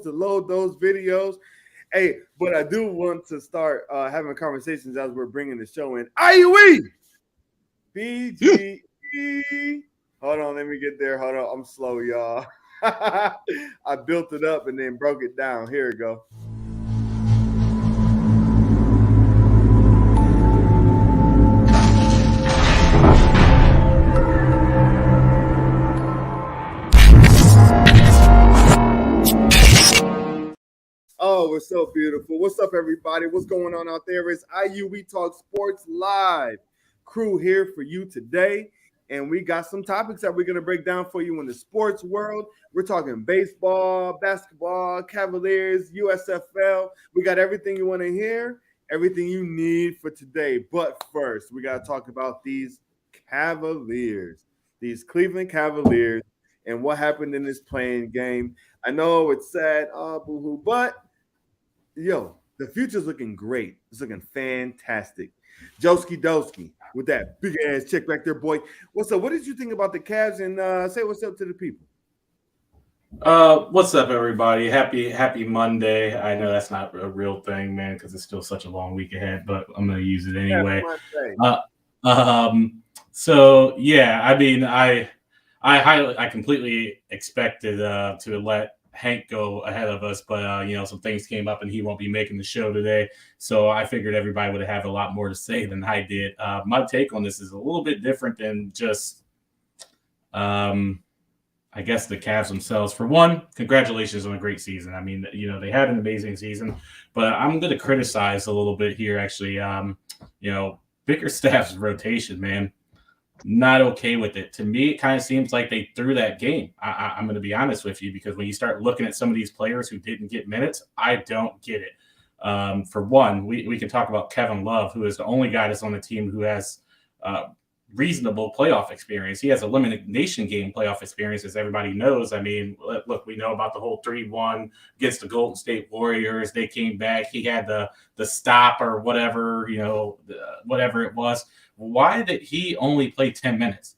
to load those videos. Hey, but I do want to start having conversations as we're bringing the show in. IUE! BGE! Hold on, let me get there. Hold on, I'm slow, y'all. I built it up and then broke it down. Here we go. Oh, it's so beautiful. What's up, everybody? What's going on out there? It's Iuwetalk Sports Live crew here for you today. And we got some topics that we're going to break down for you in the sports world. We're talking baseball, basketball, Cavaliers, USFL. We got everything you want to hear, everything you need for today. But first, we got to talk about these Cavaliers, these Cleveland Cavaliers, and what happened in this playing game. I know it's sad, boo-hoo, but yo, the future's looking great. It's looking fantastic. Joski Doski with that big ass check back there, boy. What's up? What did you think about the Cavs? And say what's up to the people. What's up, everybody? Happy Monday. I know that's not a real thing, man, because it's still such a long week ahead, but I'm gonna use it anyway. So yeah, I mean, I completely expected to let Hank go ahead of us, but some things came up and he won't be making the show today. So I figured everybody would have a lot more to say than I did. My take on this is a little bit different than just, I guess, the Cavs themselves. For one, congratulations on a great season. I mean, they had an amazing season, but I'm going to criticize a little bit here, actually. Bickerstaff's rotation, man. Not okay with it. To me, it kind of seems like they threw that game. I'm going to be honest with you, because when you start looking at some of these players who didn't get minutes, I don't get it. For one, we can talk about Kevin Love, who is the only guy that's on the team who has reasonable playoff experience. He has elimination game playoff experience, as everybody knows. I mean, look, we know about the whole 3-1 against the Golden State Warriors. They came back. He had the stop or whatever, whatever it was. Why did he only play 10 minutes?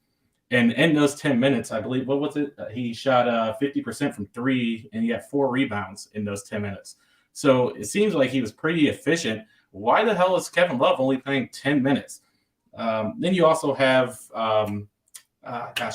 And in those 10 minutes, I believe, what was it? He shot 50% from three, and he had 4 rebounds in those 10 minutes. So it seems like he was pretty efficient. Why the hell is Kevin Love only playing 10 minutes? Then you also have,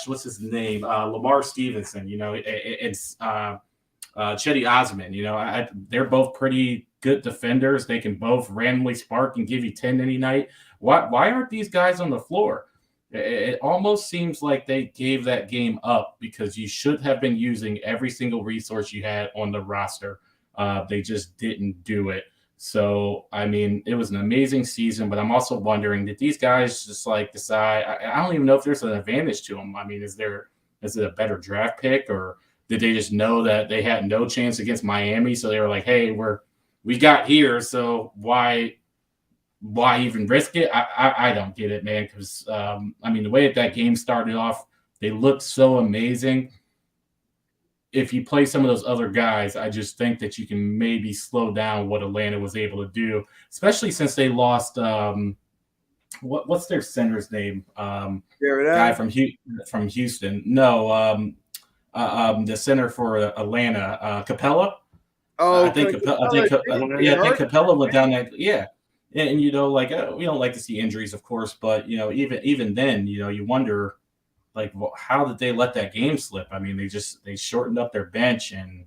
what's his name? Lamar Stevenson. It's Chetty Osman. They're both pretty good defenders. They can both randomly spark and give you 10 any night. Why aren't these guys on the floor? It almost seems like they gave that game up because you should have been using every single resource you had on the roster. They just didn't do it. So, I mean, it was an amazing season, but I'm also wondering, did these guys just decide? I don't even know if there's an advantage to them. I mean, is it a better draft pick, or did they just know that they had no chance against Miami? So they were like, hey, we got here, so why even risk it? I don't get it, man, because, the way that game started off, they looked so amazing. If you play some of those other guys, I just think that you can maybe slow down what Atlanta was able to do, especially since they lost what's their center's name? Guy from Houston. No, the center for Atlanta, Capella. Oh, I think Capella went down that. Yeah. And we don't like to see injuries, of course, but even then, you wonder, how did they let that game slip? I mean, they shortened up their bench, and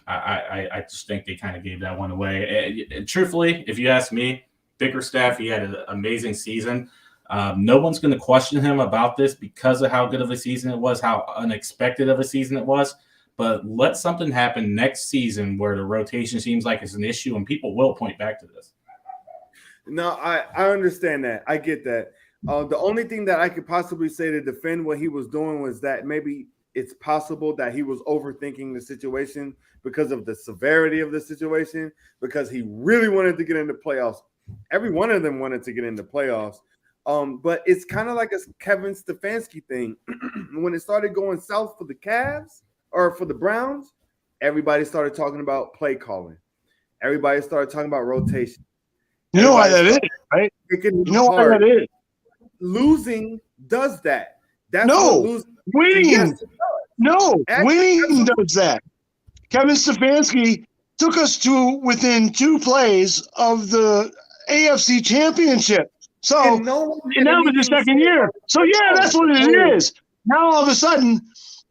I just think they kind of gave that one away. And truthfully, if you ask me, Bickerstaff, he had an amazing season. No one's going to question him about this because of how good of a season it was, how unexpected of a season it was. But let something happen next season where the rotation seems like it's an issue, and people will point back to this. No, I understand that. I get that. The only thing that I could possibly say to defend what he was doing was that maybe it's possible that he was overthinking the situation because of the severity of the situation, because he really wanted to get into playoffs. Every one of them wanted to get into playoffs. But it's kind of like a Kevin Stefanski thing. When it started going south for the Cavs or for the Browns, everybody started talking about play calling. Everybody started talking about rotation. You know why that is, right? You know why that is. Losing does that. That's winning. Winning does that. Kevin Stefanski took us to within 2 plays of the AFC Championship. So, and that was the second year. So, yeah, that's what it is. Now, all of a sudden,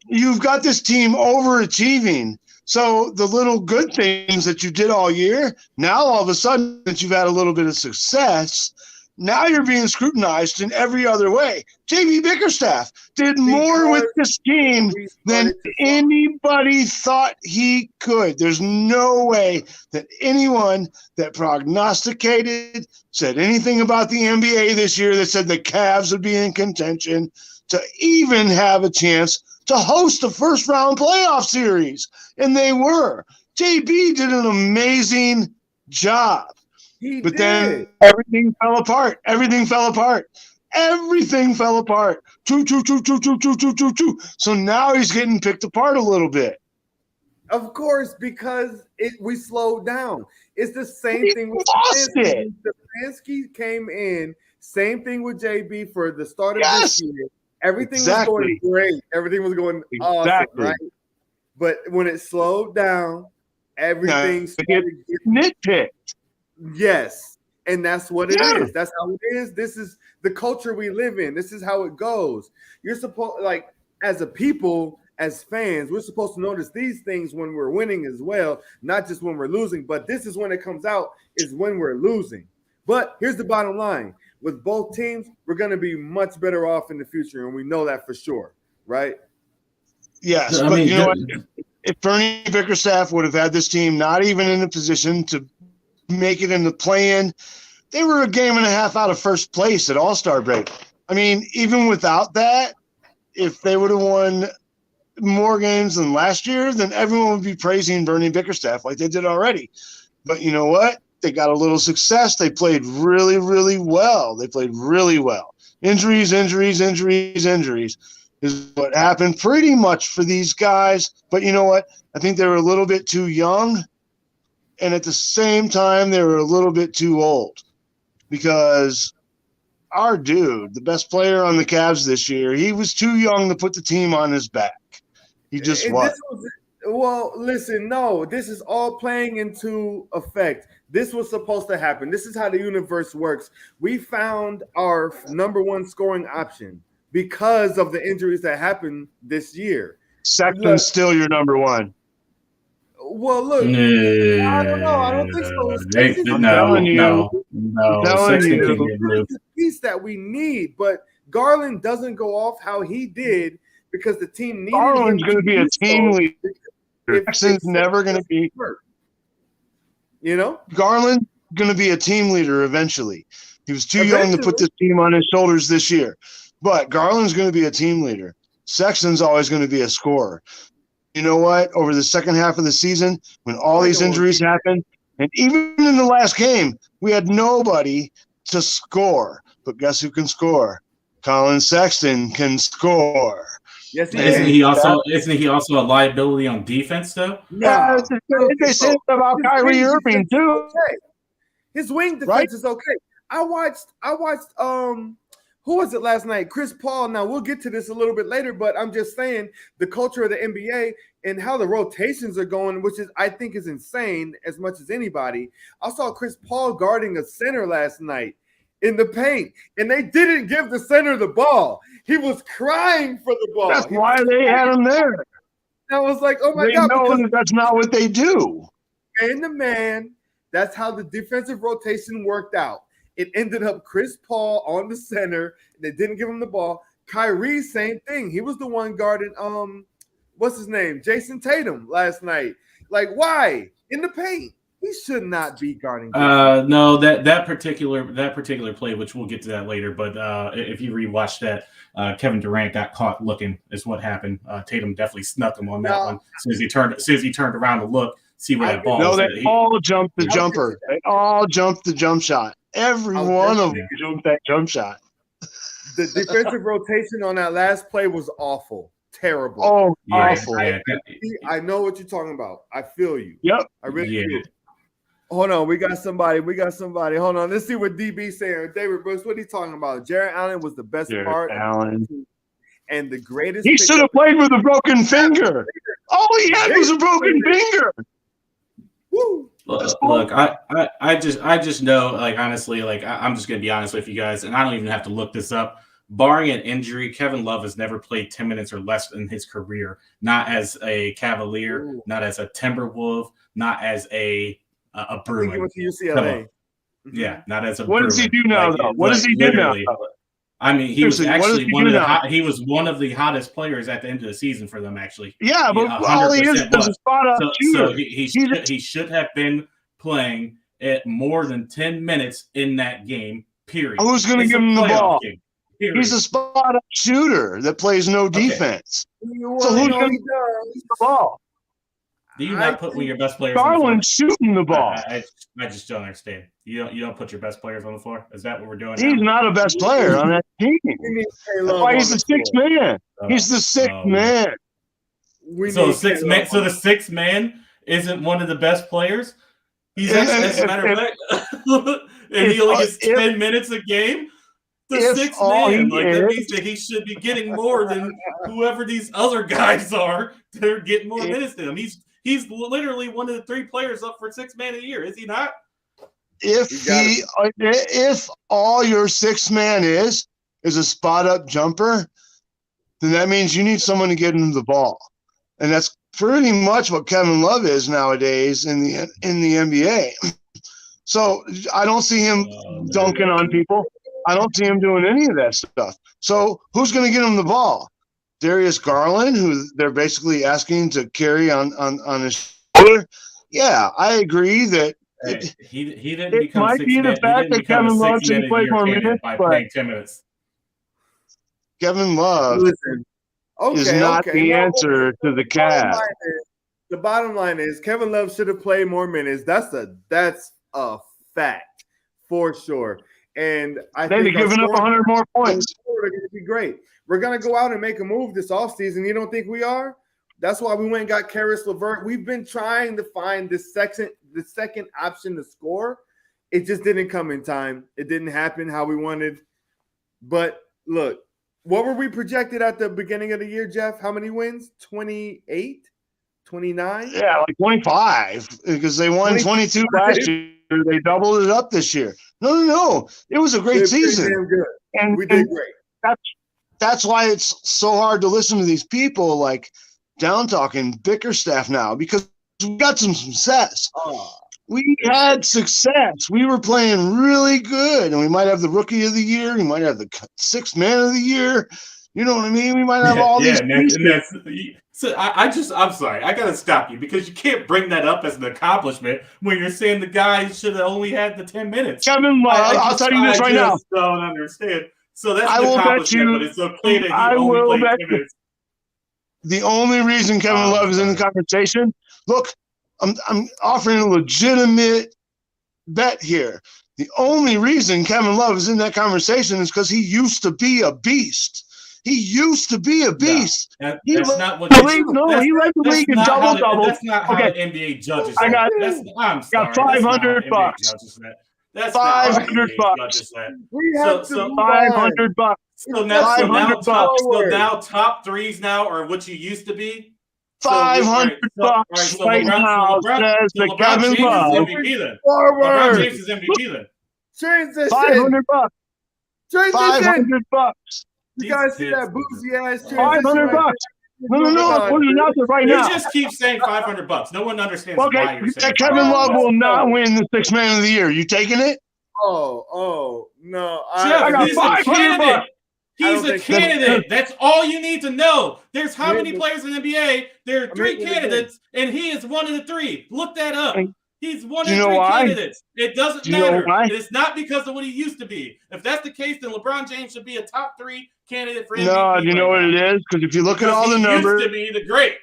you've got this team overachieving. So the little good things that you did all year, now all of a sudden that you've had a little bit of success, now you're being scrutinized in every other way. J.B. Bickerstaff did more with this team than anybody thought he could. There's no way that anyone that prognosticated, said anything about the NBA this year that said the Cavs would be in contention to even have a chance to host a first-round playoff series. And they were. JB did an amazing job. Then everything fell apart. Everything fell apart. Two. So now he's getting picked apart a little bit. Of course, because we slowed down. It's the same thing with Stefanski. Stefanski came in, same thing with JB for the start of this year. Everything was going great. Everything was going awesome, right? But when it slowed down, everything started getting nitpicked. Yes, and that's what it is. That's how it is. This is the culture we live in. This is how it goes. You're supposed, like, as a people, as fans, we're supposed to notice these things when we're winning as well, not just when we're losing. But this is when it comes out, is when we're losing. But here's the bottom line. With both teams, we're going to be much better off in the future, and we know that for sure, right? Yes, but you know what? If Bernie Bickerstaff would have had this team not even in a position to make it in the play-in, they were a game and a half out of first place at All-Star break. I mean, even without that, if they would have won more games than last year, then everyone would be praising Bernie Bickerstaff like they did already. But you know what? They got a little success. They played really, really well. Injuries is what happened pretty much for these guys. But you know what? I think they were a little bit too young. And at the same time, they were a little bit too old. Because our dude, the best player on the Cavs this year, he was too young to put the team on his back. He just was. Well, listen, no, this is all playing into effect. This was supposed to happen. This is how the universe works. We found our number one scoring option because of the injuries that happened this year. Sexton's still your number one. Well, look, I don't know. I don't think so. No. Sexton can get moved. The piece that we need, but Garland doesn't go off how he did because the team needed Garland's going to be a team leader. Sexton's never going to be. You know, Garland's going to be a team leader eventually. He was too young to put this team on his shoulders this year, but Garland's going to be a team leader. Sexton's always going to be a scorer. You know what? Over the second half of the season, when all these injuries happened, and even in the last game, we had nobody to score. But guess who can score? Colin Sexton can score. Yes, isn't he also a liability on defense though? No, they say about Kyrie Irving too. Okay. His wing defense is okay. I watched who was it last night? Chris Paul. Now we'll get to this a little bit later, but I'm just saying the culture of the NBA and how the rotations are going, which is I think is insane as much as anybody. I saw Chris Paul guarding a center last night in the paint, and they didn't give the center the ball. He was crying for the ball. That's why they had him there. I was like, oh my God. Because that's not what they do. And the man, that's how the defensive rotation worked out. It ended up Chris Paul on the center. They didn't give him the ball. Kyrie, same thing. He was the one guarding, what's his name? Jason Tatum last night. Like, why? In the paint. He should not be guarding. No, that particular play, which we'll get to that later. But if you rewatch that, Kevin Durant got caught looking. Is what happened. Tatum definitely snuck him on that one. As soon as he turned around to look, see where that ball. No, they all jumped the jumper. They all jumped the jump shot. Every one of them jumped that jump shot. The defensive rotation on that last play was awful. Terrible. Oh, awful. I know what you're talking about. I feel you. Yep. I really do. Hold on. We got somebody. Hold on. Let's see what DB's saying. David Brooks, what are you talking about? Jared Allen was the best part. Allen. And the greatest. He should have played with a broken finger. All he had was a broken finger. Woo. Look, I just know, like, honestly, like, I'm just gonna be honest with you guys, and I don't even have to look this up. Barring an injury, Kevin Love has never played 10 minutes or less in his career. Not as a Cavalier, not as a Timberwolf, not as a Bruin. He went to UCLA. Yeah, not as a What Bruin. does he do now, though? What does he do now? I mean, he was actually he was one of the hottest players at the end of the season for them, actually. Yeah, but all he is a spot-up shooter. So he should have been playing at more than 10 minutes in that game, period. Who's going to give him the ball? He's a spot-up shooter that plays no defense. So who's going to give him the ball? Do you not put one of your best players Garland shooting the ball. I just don't understand. You don't put your best players on the floor? Is that what we're doing He's now? not a best player on that team. That's why he's the sixth man. He's the sixth man. So the sixth man isn't one of the best players? He's actually, as a matter of fact, and he only gets 10 minutes a game? The sixth man, like, that means that he should be getting more than whoever these other guys are that are getting more minutes than him. He's literally one of the 3 players up for 6th man of the year, is he not? If all your 6th man is a spot up jumper, then that means you need someone to get him the ball, and that's pretty much what Kevin Love is nowadays in the NBA. So I don't see him dunking on people. I don't see him doing any of that stuff. So who's going to get him the ball? Darius Garland, who they're basically asking to carry on his shoulder. Yeah, I agree that he didn't become might be the fact that Kevin Love should play more minutes by playing 10 minutes. Kevin Love is not the answer to the Cavs. The bottom line is Kevin Love should have played more minutes. That's a fact for sure. And I think they're giving up 100 more points. They're going to be great. We're going to go out and make a move this offseason. You don't think we are? That's why we went and got Karis LeVert. We've been trying to find the second option to score. It just didn't come in time. It didn't happen how we wanted. But look, what were we projected at the beginning of the year, Jeff? How many wins? 28? 29? Yeah, like 25, because they won 22 last year. They doubled it up this year. No. It was a great season. Damn good. And we did great. That's why it's so hard to listen to these people like Down Talk and Bickerstaff now, because we got some success. We had success. We were playing really good, and we might have the Rookie of the Year. We might have the 6th Man of the Year. You know what I mean? We might have all these. So I'm sorry. I got to stop you because you can't bring that up as an accomplishment when you're saying the guy should have only had the 10 minutes. Kevin Love, I'll tell you this right now. I don't understand. So that's an accomplishment, but it's okay that he only played 10 minutes. The only reason Kevin Love is in the conversation, look, I'm offering a legitimate bet here. The only reason Kevin Love is in that conversation is because he used to be a beast. He used to be a beast. No, that's not what he led the league in double-double. That's not how the NBA judges that. I'm sorry. Got $500. That's $500. We have so $500. So now top threes now are what you used to be. $500 right now says the Kevin Love. LeBron James is MVP then. $500. $500. You guys see that boozy ass $500. No, I'm putting it out there right now. You just keep saying $500. No one understands why you're saying Kevin Love will not win the 6th Man of the Year. You taking it? Oh, no. I got $500. He's a candidate. That's all you need to know. There's how many players in the NBA? There are 3 candidates, and he is one of the 3. Look that up. He's one of the 3 candidates. It doesn't matter. It's not because of what he used to be. If that's the case, then LeBron James should be a top 3 candidate for MVP. No, you know what it is? Because if you look at all the numbers, used to be the great.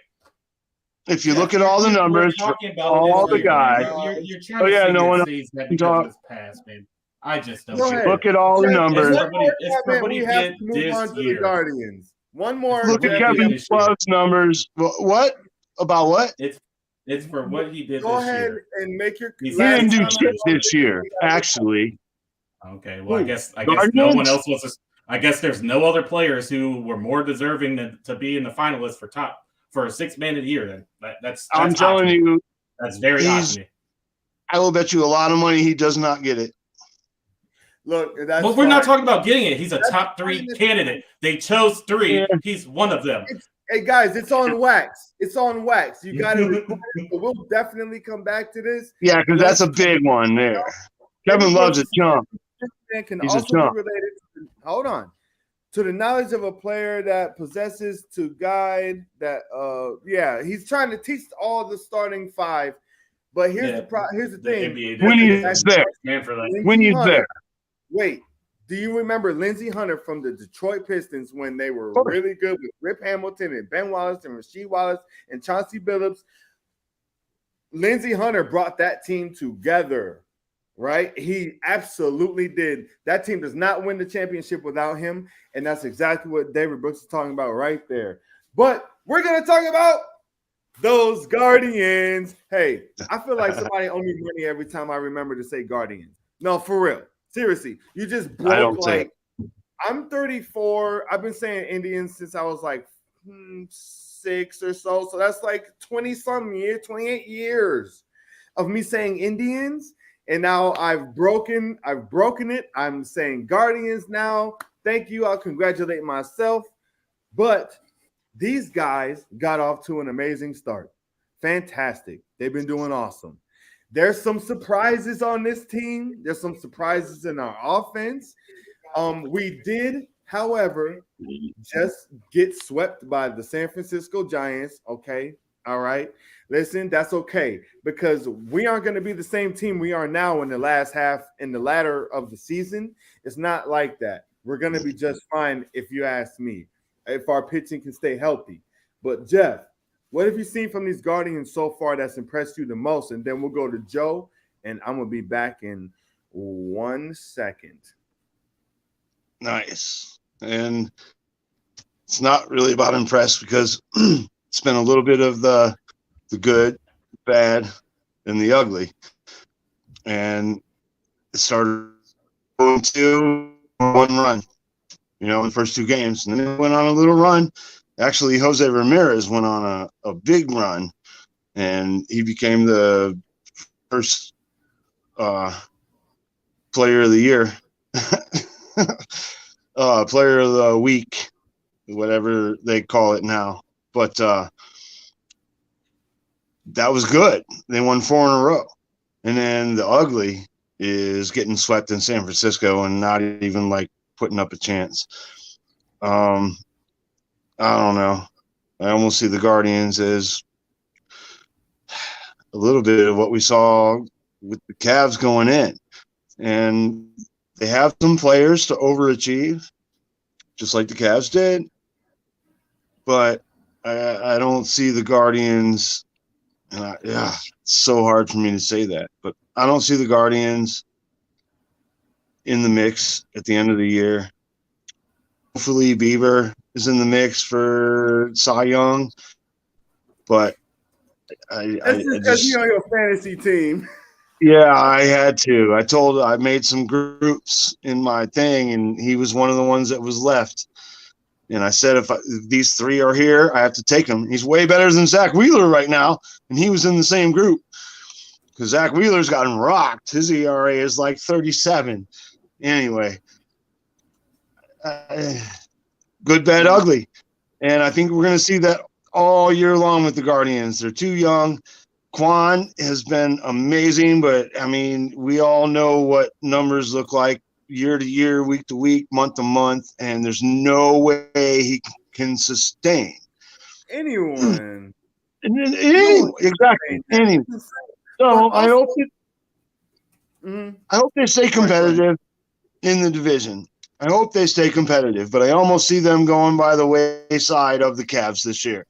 If you look at all the numbers, all the guys. You're trying to no one because it's past, man. I just don't. Look at all the numbers. We have to move on to the Guardians. One more. Look at Kevin Love's numbers. What? About what? It's for what he did. Go ahead and make your. He didn't do shit this year, actually. Okay, well, I guess no one else wants to. I guess there's no other players who were more deserving to be in the finalists for a 6th man of the year. That's I'm telling you, that's very odd to me. I will bet you a lot of money he does not get it. Look, but we're not talking about getting it. He's a top 3 candidate. They chose 3. Yeah. He's one of them. Hey guys, it's on wax. It's on wax. You got to record it. So we'll definitely come back to this. Yeah, because that's a big one there. Kevin loves a chump. He's also be related hold on. To the knowledge of a player that possesses to guide that he's trying to teach all the starting 5. But here's the thing. When he's there. When he's there. Wait, do you remember Lindsey Hunter from the Detroit Pistons when they were really good with Rip Hamilton and Ben Wallace and Rasheed Wallace and Chauncey Billups? Lindsey Hunter brought that team together, right? He absolutely did. That team does not win the championship without him, and that's exactly what David Brooks is talking about right there. But we're going to talk about those Guardians. Hey, I feel like somebody owes me money every time I remember to say Guardians. No, for real. Seriously, you just broke like I'm 34. I've been saying Indians since I was like 6 or so. So that's like 20-some years, 28 years of me saying Indians. And now I've broken it. I'm saying Guardians now. Thank you. I'll congratulate myself. But these guys got off to an amazing start. Fantastic. They've been doing awesome. There's some surprises on this team. There's some surprises in our offense. We did, however, just get swept by the San Francisco Giants. Okay. All right. Listen, that's okay because we aren't going to be the same team we are now in the latter of the season. It's not like that. We're going to be just fine if you ask me, if our pitching can stay healthy. But Jeff, what have you seen from these Guardians so far that's impressed you the most? And then we'll go to Joe, and I'm going to be back in 1 second. Nice. And it's not really about impressed because it's been a little bit of the good, bad, and the ugly. And it started going to 1 run, in the first 2 games. And then it went on a little run. Actually, Jose Ramirez went on a big run, and he became the first player of the year, player of the week, whatever they call it now. But that was good. They won 4 in a row. And then the ugly is getting swept in San Francisco and not even, putting up a chance. I don't know. I almost see the Guardians as a little bit of what we saw with the Cavs going in. And they have some players to overachieve, just like the Cavs did. But I don't see the Guardians. And it's so hard for me to say that. But I don't see the Guardians in the mix at the end of the year. Hopefully Bieber is in the mix for Cy Young, but that's because you're on your fantasy team. Yeah, I had to. I made some groups in my thing, and he was one of the ones that was left. And I said, if these 3 are here, I have to take him. He's way better than Zach Wheeler right now, and he was in the same group because Zach Wheeler's gotten rocked. His ERA is like 37. Anyway. Good, bad, ugly. And I think we're going to see that all year long with the Guardians. They're too young. Quan has been amazing, but, we all know what numbers look like year to year, week to week, month to month, and there's no way he can sustain. Anyone. Exactly. Anyone. So I hope they stay competitive in the division. I hope they stay competitive, but I almost see them going by the wayside of the Cavs this year.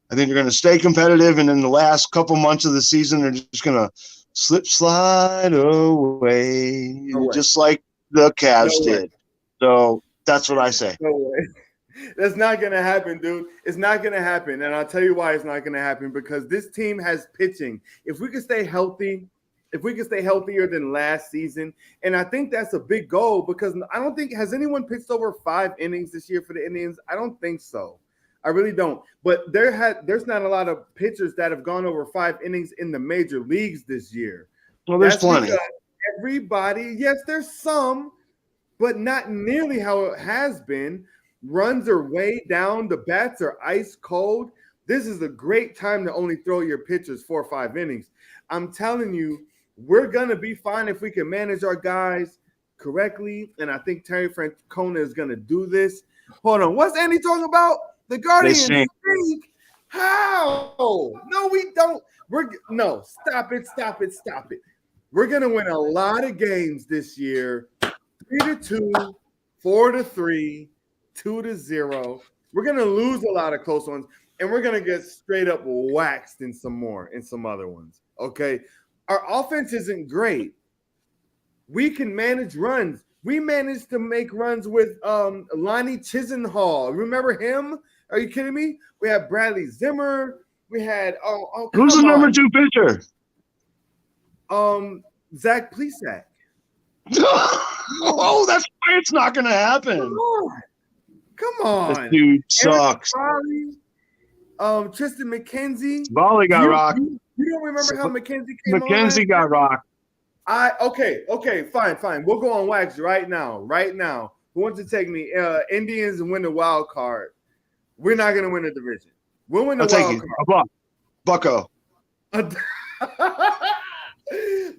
I think they're going to stay competitive, and in the last couple months of the season, they're just going to slide away, just like the Cavs did. So that's what I say. No way. That's not going to happen, dude. It's not going to happen, and I'll tell you why it's not going to happen, because this team has pitching. If we can stay healthy, if we can stay healthier than last season. And I think that's a big goal because I don't think, has anyone pitched over 5 innings this year for the Indians? I don't think so. I really don't. But there's not a lot of pitchers that have gone over 5 innings in the major leagues this year. Well, there's plenty. Everybody, yes, there's some, but not nearly how it has been. Runs are way down. The bats are ice cold. This is a great time to only throw your pitchers 4 or 5 innings. I'm telling you, we're going to be fine if we can manage our guys correctly, and I think Terry Francona is going to do this. Hold on. What's Andy talking about? The Guardians stink. How? No, we don't. Stop it. We're going to win a lot of games this year. 3-2, 4-3, 2-0. We're going to lose a lot of close ones, and we're going to get straight up waxed in some other ones. Okay? Our offense isn't great. We can manage runs. We managed to make runs with Lonnie Chisenhall. Remember him? Are you kidding me? We had Bradley Zimmer. We had who's the number 2 pitcher? Zach Plesac. Oh, that's why it's not going to happen. Come on. This dude sucks. Tristan McKenzie. Volley got rocked. You don't remember how McKenzie came on? McKenzie got rocked. Okay, fine. We'll go on wax right now. Who wants to take me? Indians and win the wild card. We're not going to win the division. We'll win the wild card. Bucko.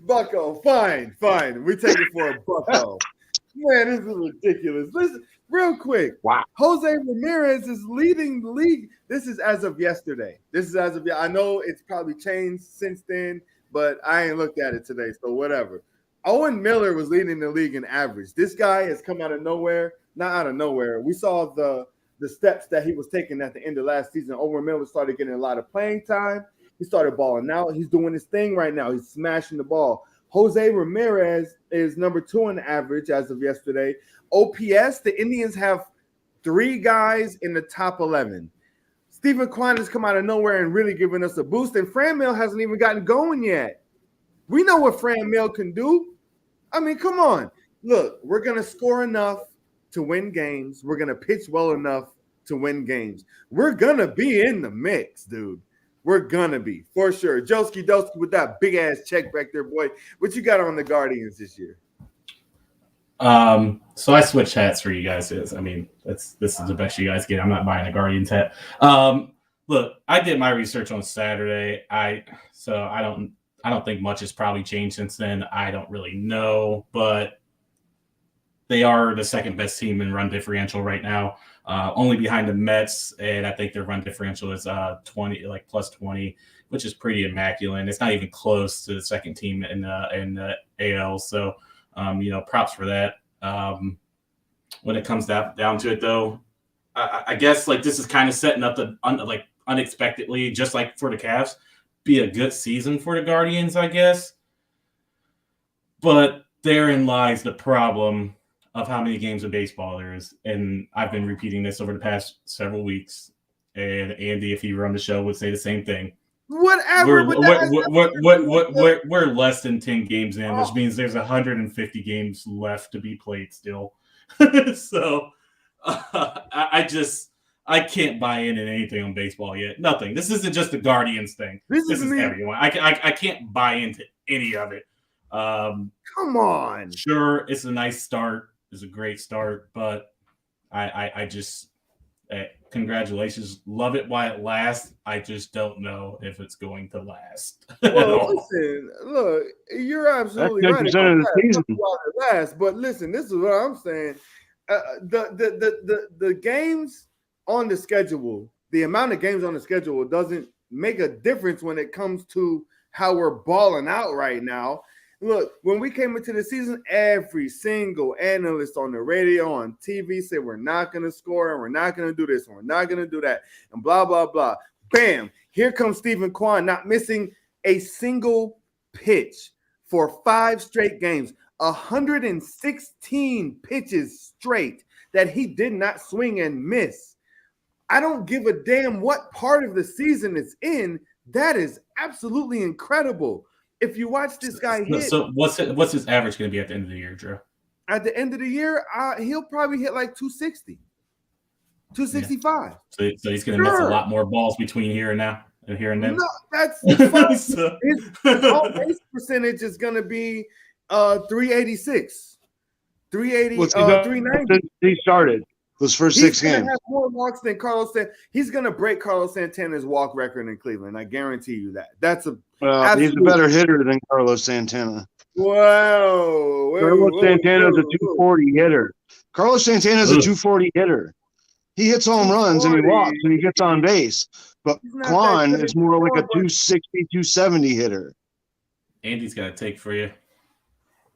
Bucko, fine. We take it for a Bucko. Man, this is ridiculous. Listen, real quick. Wow. Jose Ramirez is leading the league. This is as of yesterday. I know it's probably changed since then, but I ain't looked at it today, so whatever. Owen Miller was leading the league in average. This guy has come out of nowhere. Not out of nowhere. We saw the steps that he was taking at the end of last season. Owen Miller started getting a lot of playing time. He started balling out. He's doing his thing right now. He's smashing the ball. Jose Ramirez is number 2 in average as of yesterday. OPS, the Indians have 3 guys in the top 11. Stephen Kwan has come out of nowhere and really given us a boost, and Fran Mill hasn't even gotten going yet. We know what Fran Mill can do. I mean, come on. Look, we're going to score enough to win games. We're going to pitch well enough to win games. We're going to be in the mix, dude. We're going to be, for sure. Joski with that big-ass check back there, boy. What you got on the Guardians this year? So I switched hats for you guys. I mean, this is the best you guys get. I'm not buying a Guardians hat. Look, I did my research on Saturday. I don't think much has probably changed since then. I don't really know, but they are the second best team in run differential right now, only behind the Mets, and I think their run differential is plus 20, which is pretty immaculate. It's not even close to the second team in the AL. So, props for that. When it comes down to it, though, I guess this is kind of setting up unexpectedly, just like for the Cavs, be a good season for the Guardians, I guess. But therein lies the problem of how many games of baseball there is. And I've been repeating this over the past several weeks. And Andy, if he were on the show, would say the same thing. Whatever. We're less than 10 games in, which means there's 150 games left to be played still. So I can't buy in anything on baseball yet. Nothing. This isn't just the Guardians thing. This is everyone. I can't buy into any of it. Come on. Sure, it's a nice start. It's a great start, but I just congratulations. Love it while it lasts. I just don't know if it's going to last. Well, listen, look, you're absolutely right. But listen, this is what I'm saying. The games on the schedule, the amount of games on the schedule doesn't make a difference when it comes to how we're balling out right now. Look, when we came into the season, every single analyst on the radio, on TV said we're not going to score and we're not going to do this and we're not going to do that and blah, blah, blah. Bam. Here comes Stephen Kwan not missing a single pitch for 5 straight games, 116 pitches straight that he did not swing and miss. I don't give a damn what part of the season it's in. That is absolutely incredible. if you watch this guy hit. So what's his average going to be at the end of the year, Drew? At the end of the year, he'll probably hit like 260, 265. Yeah. So he's going to miss a lot more balls between here and now. Here and then. No, that's fine. His on-base percentage is going to be 386, 380, 390. He started those first 6 games. He's going to have more walks than Carlos Santana. He's going to break Carlos Santana's walk record in Cleveland. I guarantee you that. He's a better hitter than Carlos Santana. Wow. Carlos Santana's a 240 hitter. Carlos Santana's a 240 hitter. He hits home runs and he walks and he gets on base. But Kwan is more like a 260, 270 hitter. Andy's got a take for you.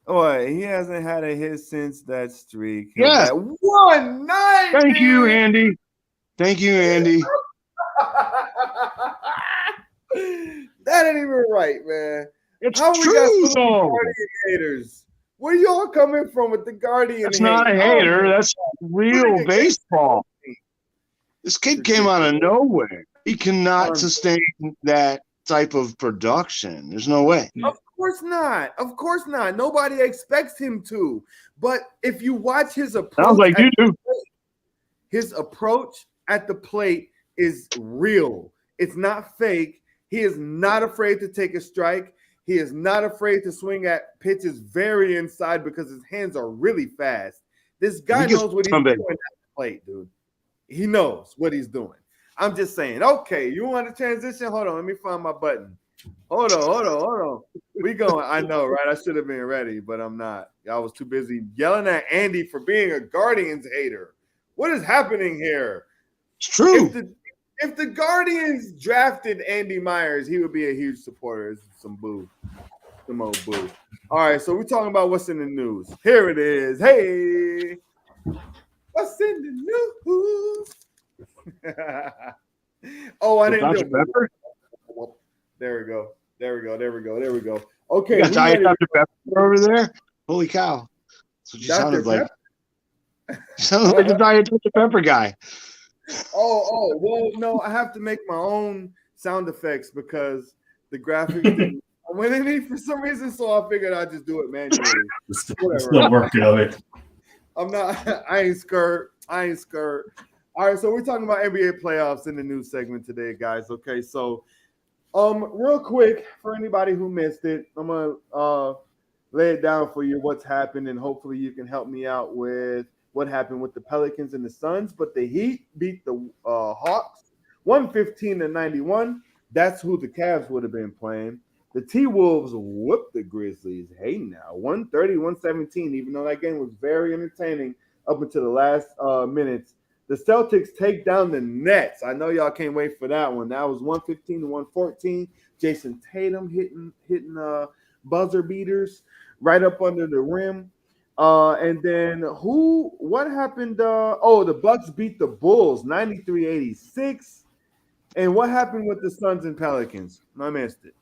Oh, he hasn't had a hit since that streak. Yeah. 190. Thank you, Andy. Thank you, Andy. That ain't even right, man. It's true, though. Guardian haters. Where y'all coming from with the Guardian? That's not a hater. That's real baseball. This kid came out of nowhere. He cannot sustain that type of production. There's no way. Of course not. Of course not. Nobody expects him to. But if you watch his approach, sounds like you do. His approach at the plate is real. It's not fake. He is not afraid to take a strike. He is not afraid to swing at pitches very inside because his hands are really fast. This guy knows what he's doing at the plate, dude. He knows what he's doing. I'm just saying, okay, you want to transition? Hold on, let me find my button. Hold on. We going. I know, right? I should have been ready, but I'm not. I was too busy yelling at Andy for being a Guardians hater. What is happening here? It's true. If the Guardians drafted Andy Myers, he would be a huge supporter. Some boo. Some old boo. All right, so we're talking about what's in the news. Here it is. Hey, what's in the news? Oh, I didn't do it. There we go. Okay. You got Diet Dr. Pepper over there? Holy cow. That's what you sounded like. You sounded like the Diet Dr. Pepper guy. Oh, well, no, I have to make my own sound effects because the graphics didn't win any for some reason, so I figured I'd just do it manually. Still working on it. I ain't scared. All right, so we're talking about NBA playoffs in the news segment today, guys. Okay, so real quick, for anybody who missed it, I'm gonna lay it down for you what's happened, and hopefully you can help me out with what happened with the Pelicans and the Suns. But the Heat beat the Hawks 115-91. That's who the Cavs would have been playing. The T-Wolves whooped the Grizzlies. Hey now, 130-117, even though that game was very entertaining up until the last minutes. The Celtics take down the Nets. I know y'all can't wait for that one. That was 115-114. Jason Tatum hitting buzzer beaters right up under the rim. And then what happened? The Bucks beat the Bulls 93-86. And what happened with the Suns and Pelicans? I missed it.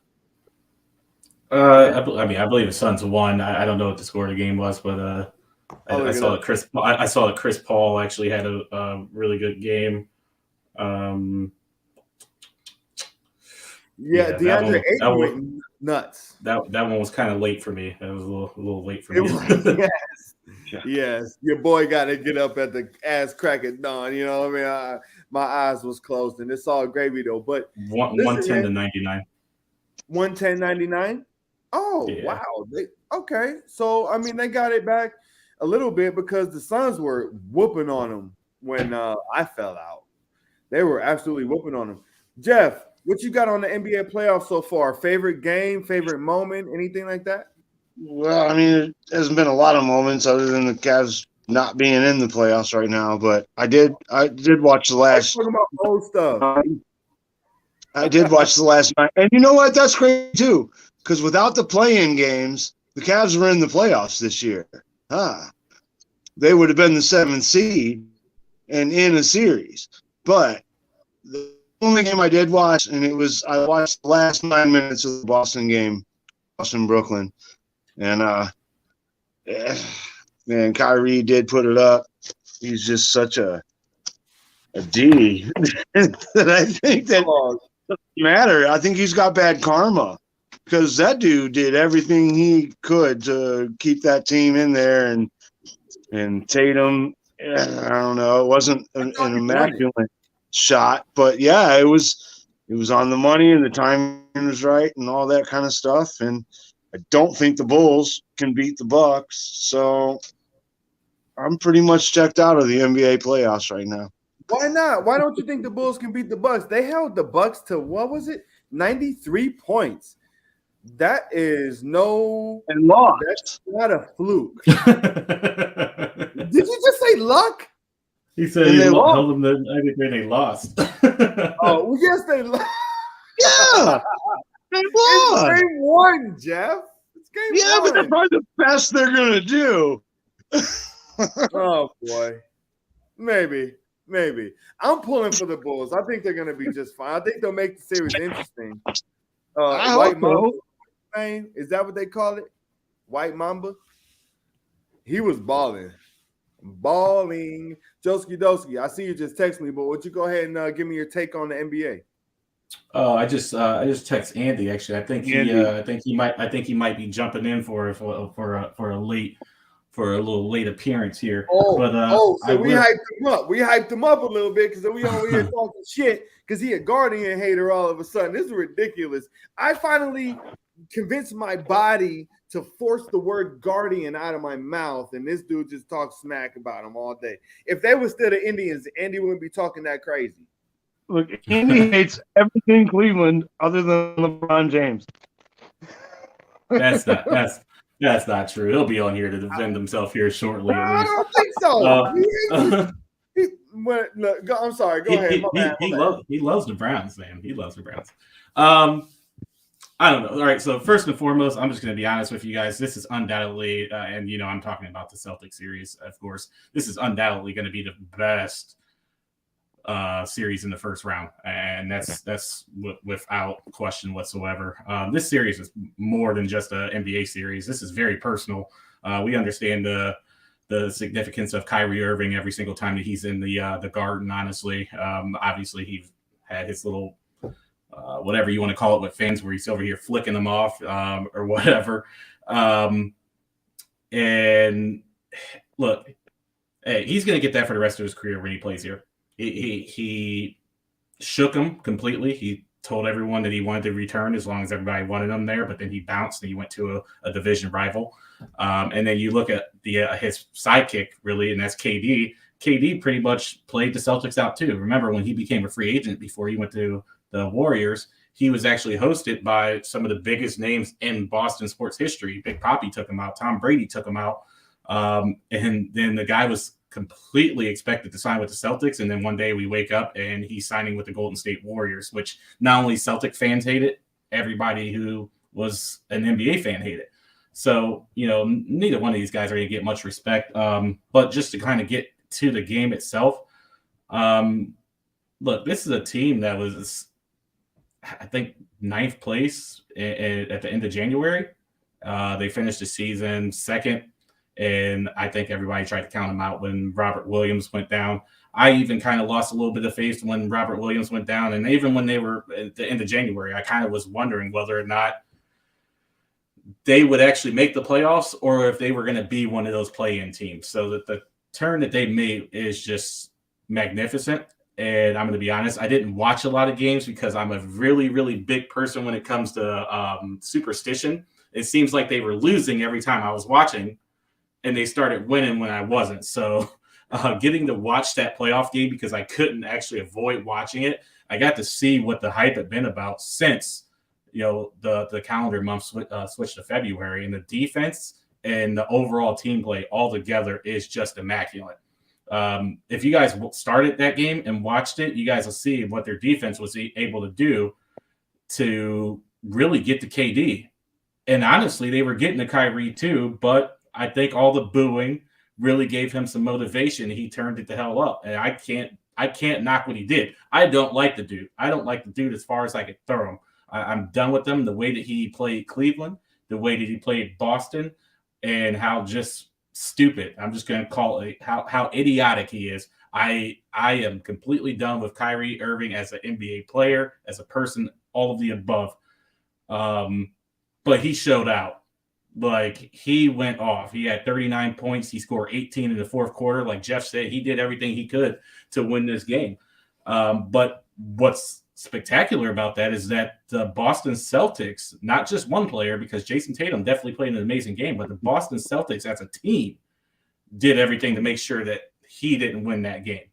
I believe the Suns won. I don't know what the score of the game was, but I saw that Chris Paul actually had a really good game. DeAndre Ayton went nuts. That one was kind of late for me. That was a little late for me. Yes. Your boy got to get up at the ass crack at dawn. You know what I mean? My eyes was closed, and it's all gravy though. But 110-99. 110-99. Oh yeah. Wow. Okay. So they got it back a little bit because the Suns were whooping on them when I fell out. They were absolutely whooping on them. Jeff, what you got on the NBA playoffs so far? Favorite game, favorite moment, anything like that? Well, it hasn't been a lot of moments other than the Cavs not being in the playoffs right now. But I did watch the last. Talking about old stuff. I did watch the last night, and you know what? That's crazy too. Because without the play-in games, the Cavs were in the playoffs this year. They would have been the 7th seed and in a series. But the only game I did watch, and I watched the last 9 minutes of the Boston game, Boston-Brooklyn. And, man, Kyrie did put it up. He's just such a D that I think that doesn't matter. I think he's got bad karma because that dude did everything he could to keep that team in there, and Tatum, I don't know, it wasn't an immaculate shot, but yeah, it was on the money and the timing was right and all that kind of stuff. And I don't think the Bulls can beat the Bucks, so I'm pretty much checked out of the NBA playoffs right now. Why not? Why don't you think the Bulls can beat the Bucks? They held the Bucks to, what was it, 93 points. That is and lost. That's not a fluke. Did you just say luck? He said he held them to 93 and they lost. Oh, well, yes, they lost. Yeah, they won. It's game one, Jeff. It's game one. But that's probably the best they're gonna do. Oh boy, maybe. I'm pulling for the Bulls. I think they're gonna be just fine. I think they'll make the series interesting. White Mamba, is that what they call it? White Mamba. He was balling. Joski Doski, I see you just text me, but would you go ahead and give me your take on the NBA? Oh, I just text Andy. Actually, I think he might be jumping in for a little late appearance here. So we hyped him up. We hyped him up a little bit because we over here talking shit because he a Guardian hater all of a sudden. This is ridiculous. I finally convinced my body to force the word Guardian out of my mouth, and this dude just talks smack about him all day. If they were still the Indians, Andy wouldn't be talking that crazy. Look, Andy hates everything Cleveland other than LeBron James. That's not true. He'll be on here to defend himself here shortly. I don't think so. I'm sorry. Go ahead. He loves the Browns, man. He loves the Browns. I don't know. All right. So first and foremost, I'm just going to be honest with you guys. This is undoubtedly, and I'm talking about the Celtics series, of course. This is undoubtedly going to be the best series in the first round, and that's without question whatsoever. This series is more than just an NBA series. This is very personal. We understand the significance of Kyrie Irving every single time that he's in the Garden. Honestly, obviously he had his little whatever you want to call it with fans, where he's over here flicking them off or whatever. And look, hey, he's going to get that for the rest of his career when he plays here. He shook him completely. He told everyone that he wanted to return as long as everybody wanted him there, but then he bounced and he went to a division rival. And then you look at his sidekick, really, and that's KD. KD pretty much played the Celtics out too. Remember when he became a free agent before he went to the Warriors, he was actually hosted by some of the biggest names in Boston sports history. Big Papi took him out. Tom Brady took him out. And then the guy was completely expected to sign with the Celtics. And then one day we wake up and he's signing with the Golden State Warriors, which not only Celtic fans hate it, everybody who was an NBA fan hate it. So, neither one of these guys are going to get much respect. But just to kind of get to the game itself, look, this is a team that was, I think, 9th place at the end of January. They finished the season 2nd. And I think everybody tried to count him out when Robert Williams went down. I even kind of lost a little bit of faith when Robert Williams went down. And even when they were at the end of January, I kind of was wondering whether or not they would actually make the playoffs or if they were going to be one of those play-in teams. So that the turn that they made is just magnificent. And I'm going to be honest, I didn't watch a lot of games because I'm a really, really big person when it comes to superstition. It seems like they were losing every time I was watching, and they started winning when I wasn't. So getting to watch that playoff game, because I couldn't actually avoid watching it, I got to see what the hype had been about since the calendar month switched to February. And the defense and the overall team play all together is just immaculate. If you guys started that game and watched it, you guys will see what their defense was able to do to really get to KD. And honestly, they were getting to Kyrie too, but I think all the booing really gave him some motivation. He turned it the hell up. And I can't knock what he did. I don't like the dude. I don't like the dude as far as I could throw him. I'm done with him. The way that he played Cleveland, the way that he played Boston, and how just stupid, I'm just going to call it, how idiotic he is. I am completely done with Kyrie Irving as an NBA player, as a person, all of the above. but he showed out. Like, he went off. He had 39 points. He scored 18 in the fourth quarter. Like Jeff said, he did everything he could to win this game. But what's spectacular about that is that the Boston Celtics, not just one player, because Jason Tatum definitely played an amazing game, but the Boston Celtics as a team did everything to make sure that he didn't win that game.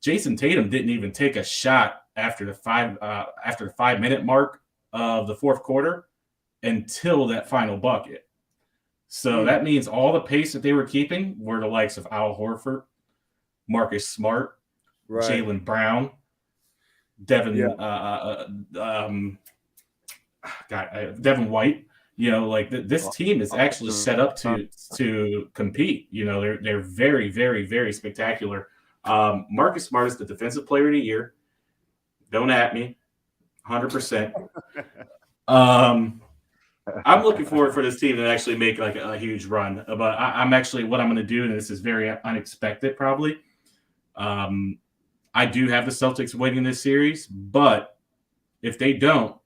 Jason Tatum didn't even take a shot after the 5 minute mark of the fourth quarter until that final bucket. So that means all the pace that they were keeping were the likes of Al Horford, Marcus Smart, Jaylen Brown, Devin White. You know, like this team is actually set up to compete. You know, they're very, very, very spectacular. Marcus Smart is the defensive player of the year. Don't at me, 100%. I'm looking forward for this team to actually make like a huge run. But I'm actually, what I'm going to do, and this is very unexpected probably. I do have the Celtics winning this series, but if they don't,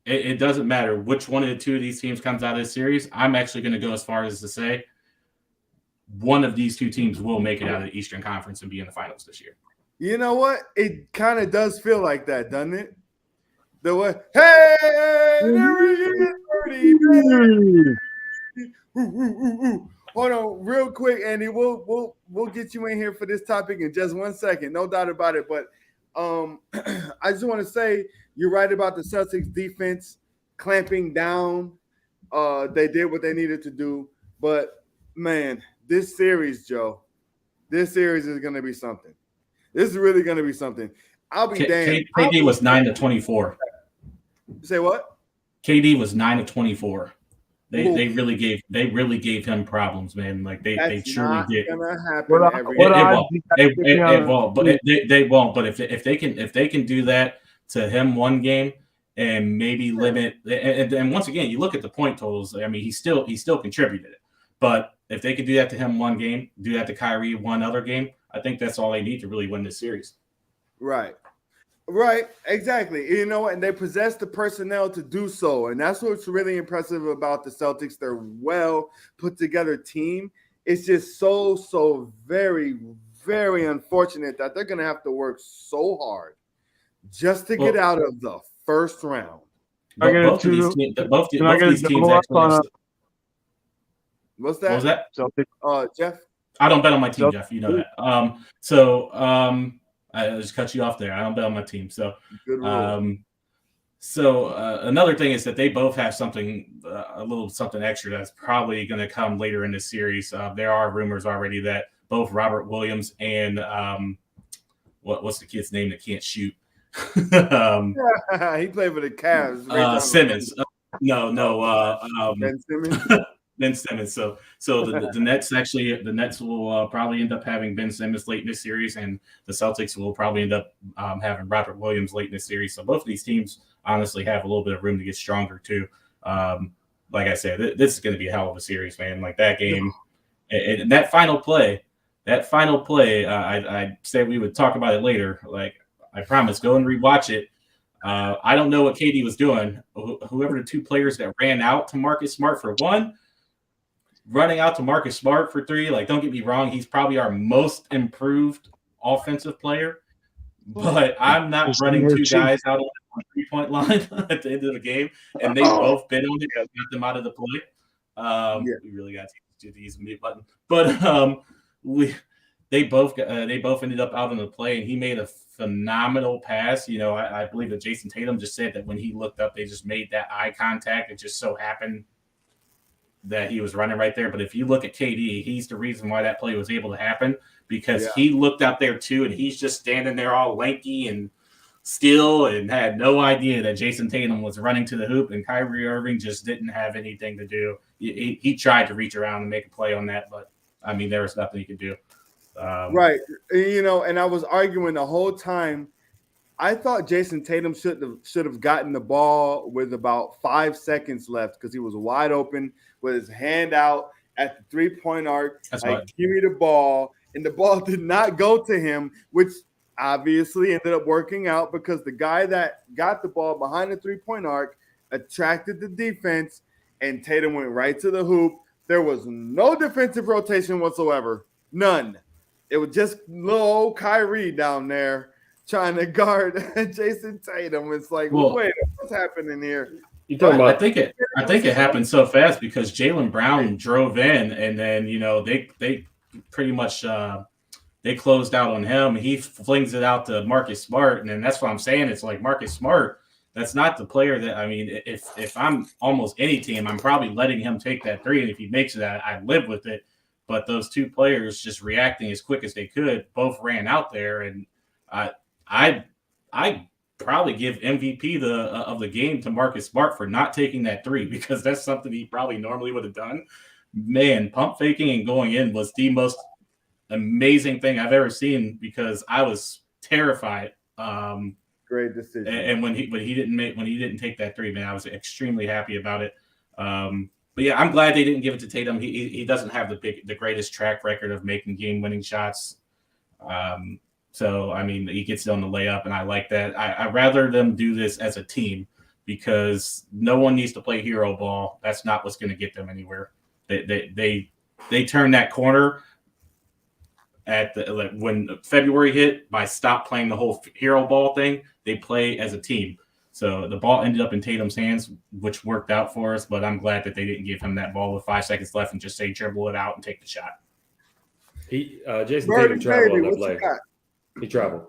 it doesn't matter which one of the two of these teams comes out of this series. I'm actually going to go as far as to say one of these two teams will make it out of the Eastern Conference and be in the finals this year. You know what? It kind of does feel like that, doesn't it? The way, hey, there we go. Hold on, real quick, Andy. We'll get you in here for this topic in just 1 second, no doubt about it. But I just want to say you're right about the Celtics defense clamping down. They did what they needed to do, but man, this series, Joe, this series is going to be something. This is really going to be something. I'll be damned. KD was 9 of 24. Say what? KD was 9 of 24. They really gave him problems, man. Like they truly did. It won't. But they won't. But if they can do that to him one game and maybe limit, and once again, you look at the point totals. I mean, he still contributed it. But if they can do that to him one game, do that to Kyrie one other game, I think that's all they need to really win this series. Right, exactly. You know, and they possess the personnel to do so. And that's what's really impressive about the Celtics. They're well put together team. It's just so very, very unfortunate that they're going to have to work so hard just to get out of the first round. Both these teams actually. What's that? What was that? Jeff? I don't bet on my team, Jeff. You know that. I just cut you off there. I don't bet on my team. So, another thing is that they both have something, a little something extra that's probably going to come later in this series. There are rumors already that both Robert Williams and what's the kid's name that can't shoot? He played for the Cavs. Simmons. Ben Simmons. Ben Simmons. So the Nets will probably end up having Ben Simmons late in this series, and the Celtics will probably end up having Robert Williams late in this series. So both of these teams honestly have a little bit of room to get stronger too. Like I said, this is going to be a hell of a series, man. Like that game and that final play. I said we would talk about it later. Like I promise, go and rewatch it. I don't know what KD was doing. Whoever the two players that ran out to Marcus Smart for one. Running out to Marcus Smart for three, like, don't get me wrong, he's probably our most improved offensive player, but I'm not running two guys out on the 3-point line at the end of the game, and they both been on it, got them out of the play. We really got to use the mute button, but they both ended up out on the play, and he made a phenomenal pass. You know, I believe that Jason Tatum just said that when he looked up, they just made that eye contact. It just so happened that he was running right there. But if you look at KD, he's the reason why that play was able to happen, because he looked out there too, and he's just standing there all lanky and still and had no idea that Jason Tatum was running to the hoop, and Kyrie Irving just didn't have anything to do. He tried to reach around and make a play on that, but I mean, there was nothing he could do. Right. You know, and I was arguing the whole time. I thought Jason Tatum should have gotten the ball with about 5 seconds left because he was wide open with his hand out at the 3-point arc. That's like, right. Give me the ball. And the ball did not go to him, which obviously ended up working out because the guy that got the ball behind the 3-point arc attracted the defense, and Tatum went right to the hoop. There was no defensive rotation whatsoever. None. It was just little old Kyrie down there trying to guard Jason Tatum. It's like, wait, what's happening here? I think it happened so fast because Jaylen Brown drove in, and then they pretty much they closed out on him. He flings it out to Marcus Smart, and then that's what I'm saying. It's like Marcus Smart. That's not the player that, I mean, if I'm almost any team, I'm probably letting him take that three, and if he makes it, I live with it. But those two players just reacting as quick as they could, both ran out there, and I probably give MVP of the game to Marcus Smart for not taking that three, because that's something he probably normally would have done. Man, pump faking and going in was the most amazing thing I've ever seen, because I was terrified. Great decision. And when he didn't take that three, man, I was extremely happy about it. But yeah, I'm glad they didn't give it to Tatum. He doesn't have the greatest track record of making game-winning shots. So I mean, he gets it on the layup, and I like that. I'd rather them do this as a team, because no one needs to play hero ball. That's not what's going to get them anywhere. They turn that corner at when February hit by stop playing the whole hero ball thing. They play as a team. So the ball ended up in Tatum's hands, which worked out for us. But I'm glad that they didn't give him that ball with 5 seconds left and just say dribble it out and take the shot. Jason Tatum traveled on that play. He traveled.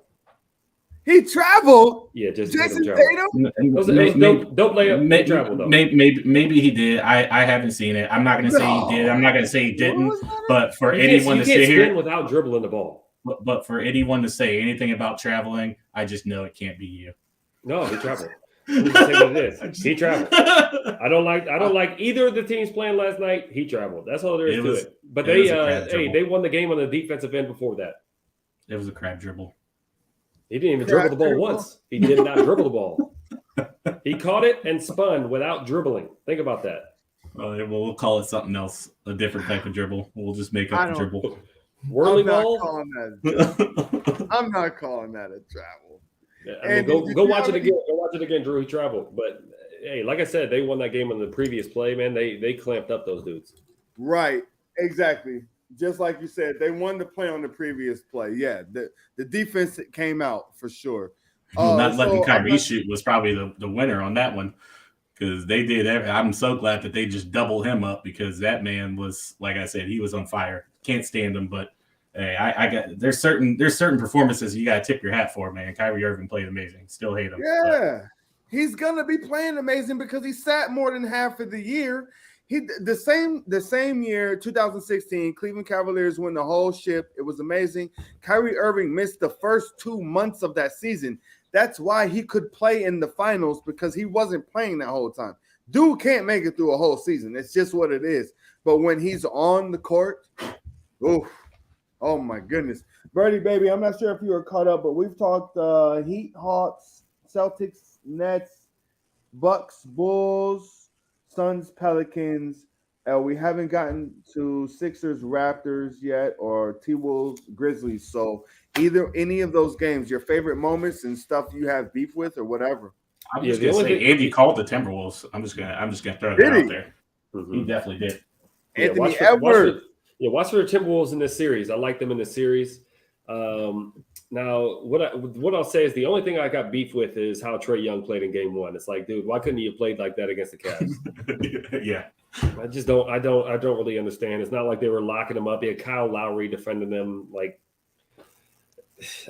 He traveled. Yeah, Jason Tatum. Don't play up. He traveled though. Maybe he did. I haven't seen it. I'm not going to say he did. I'm not going to say he didn't. But for anyone to sit here without dribbling the ball. But for anyone to say anything about traveling, I just know it can't be you. No, he traveled. Say what it is. He traveled. I don't like either of the teams playing last night. He traveled. That's all there is to it. But they won the game on the defensive end before that. It was a crab dribble. He didn't even dribble the ball once. He did not dribble the ball. He caught it and spun without dribbling. Think about that. We'll call it something else, a different type of dribble. We'll just make up the dribble. Whirly ball? I'm not calling that a travel. Yeah, I mean, go watch it again. Go watch it again, Drew. He traveled. But, hey, like I said, they won that game on the previous play, man. They clamped up those dudes. Right. Exactly. Just like you said, they won the play on the previous play. Yeah, the defense came out for sure. Not letting Kyrie shoot was probably the winner on that one, because they did. I'm so glad that they just doubled him up, because that man was, like I said, he was on fire. Can't stand him, but hey, I got there's certain performances you got to tip your hat for, man. Kyrie Irving played amazing. Still hate him. Yeah, he's gonna be playing amazing because he sat more than half of the year. The same year, 2016, Cleveland Cavaliers win the whole ship. It was amazing. Kyrie Irving missed the first 2 months of that season. That's why he could play in the finals, because he wasn't playing that whole time. Dude can't make it through a whole season. It's just what it is. But when he's on the court, oh my goodness. Birdie, baby, I'm not sure if you were caught up, but we've talked Heat, Hawks, Celtics, Nets, Bucks, Bulls, Suns, Pelicans. We haven't gotten to Sixers, Raptors yet, or T-Wolves, Grizzlies. So either any of those games, your favorite moments and stuff you have beef with or whatever. I'm just gonna say Andy called the Timberwolves. I'm just gonna throw that out there. Mm-hmm. He definitely did. Anthony Edwards. Watch for the Timberwolves in this series. I like them in this series. Now, what I'll say is the only thing I got beef with is how Trae Young played in Game 1. It's like, dude, why couldn't he have played like that against the Cavs? Yeah, I don't really understand. It's not like they were locking him up. He had Kyle Lowry defending them. Like,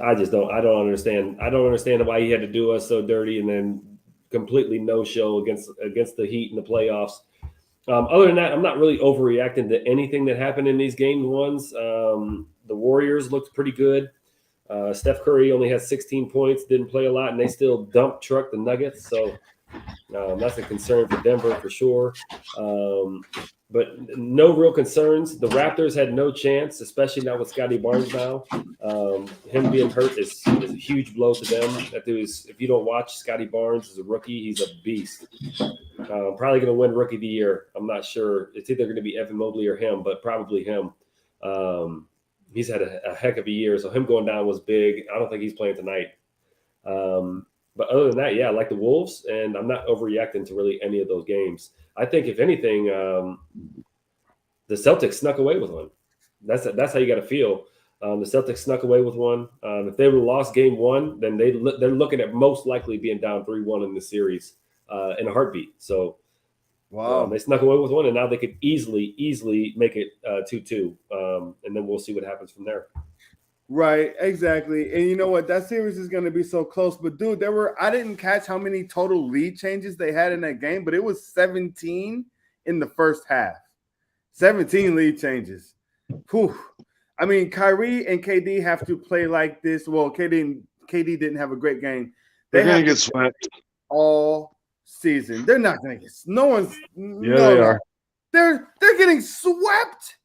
I don't understand. I don't understand why he had to do us so dirty and then completely no show against the Heat in the playoffs. Other than that, I'm not really overreacting to anything that happened in these game ones. The Warriors looked pretty good. Steph Curry only had 16 points, didn't play a lot, and they still dump truck the Nuggets. So that's a concern for Denver for sure. But no real concerns. The Raptors had no chance, especially not with Scotty Barnes now. Him being hurt is a huge blow to them. If you don't watch Scotty Barnes as a rookie, he's a beast. Probably going to win Rookie of the Year. I'm not sure. It's either going to be Evan Mobley or him, but probably him. He's had a heck of a year, so him going down was big. I don't think he's playing tonight. But other than that, yeah, I like the Wolves, and I'm not overreacting to really any of those games. I think if anything, the Celtics snuck away with one. That's how you got to feel. The Celtics snuck away with one. If they would have lost game one, then they're looking at most likely being down 3-1 in the series in a heartbeat. So wow, they snuck away with one, and now they could easily make it 2-2, and then we'll see what happens from there. Right, exactly. And you know what? That series is going to be so close. But, dude, I didn't catch how many total lead changes they had in that game, but it was 17 in the first half. 17 lead changes. Whew. I mean, Kyrie and KD have to play like this. Well, KD didn't have a great game. They're going to get swept all season. They're not going to get. No one's. Yeah, they are. They're getting swept.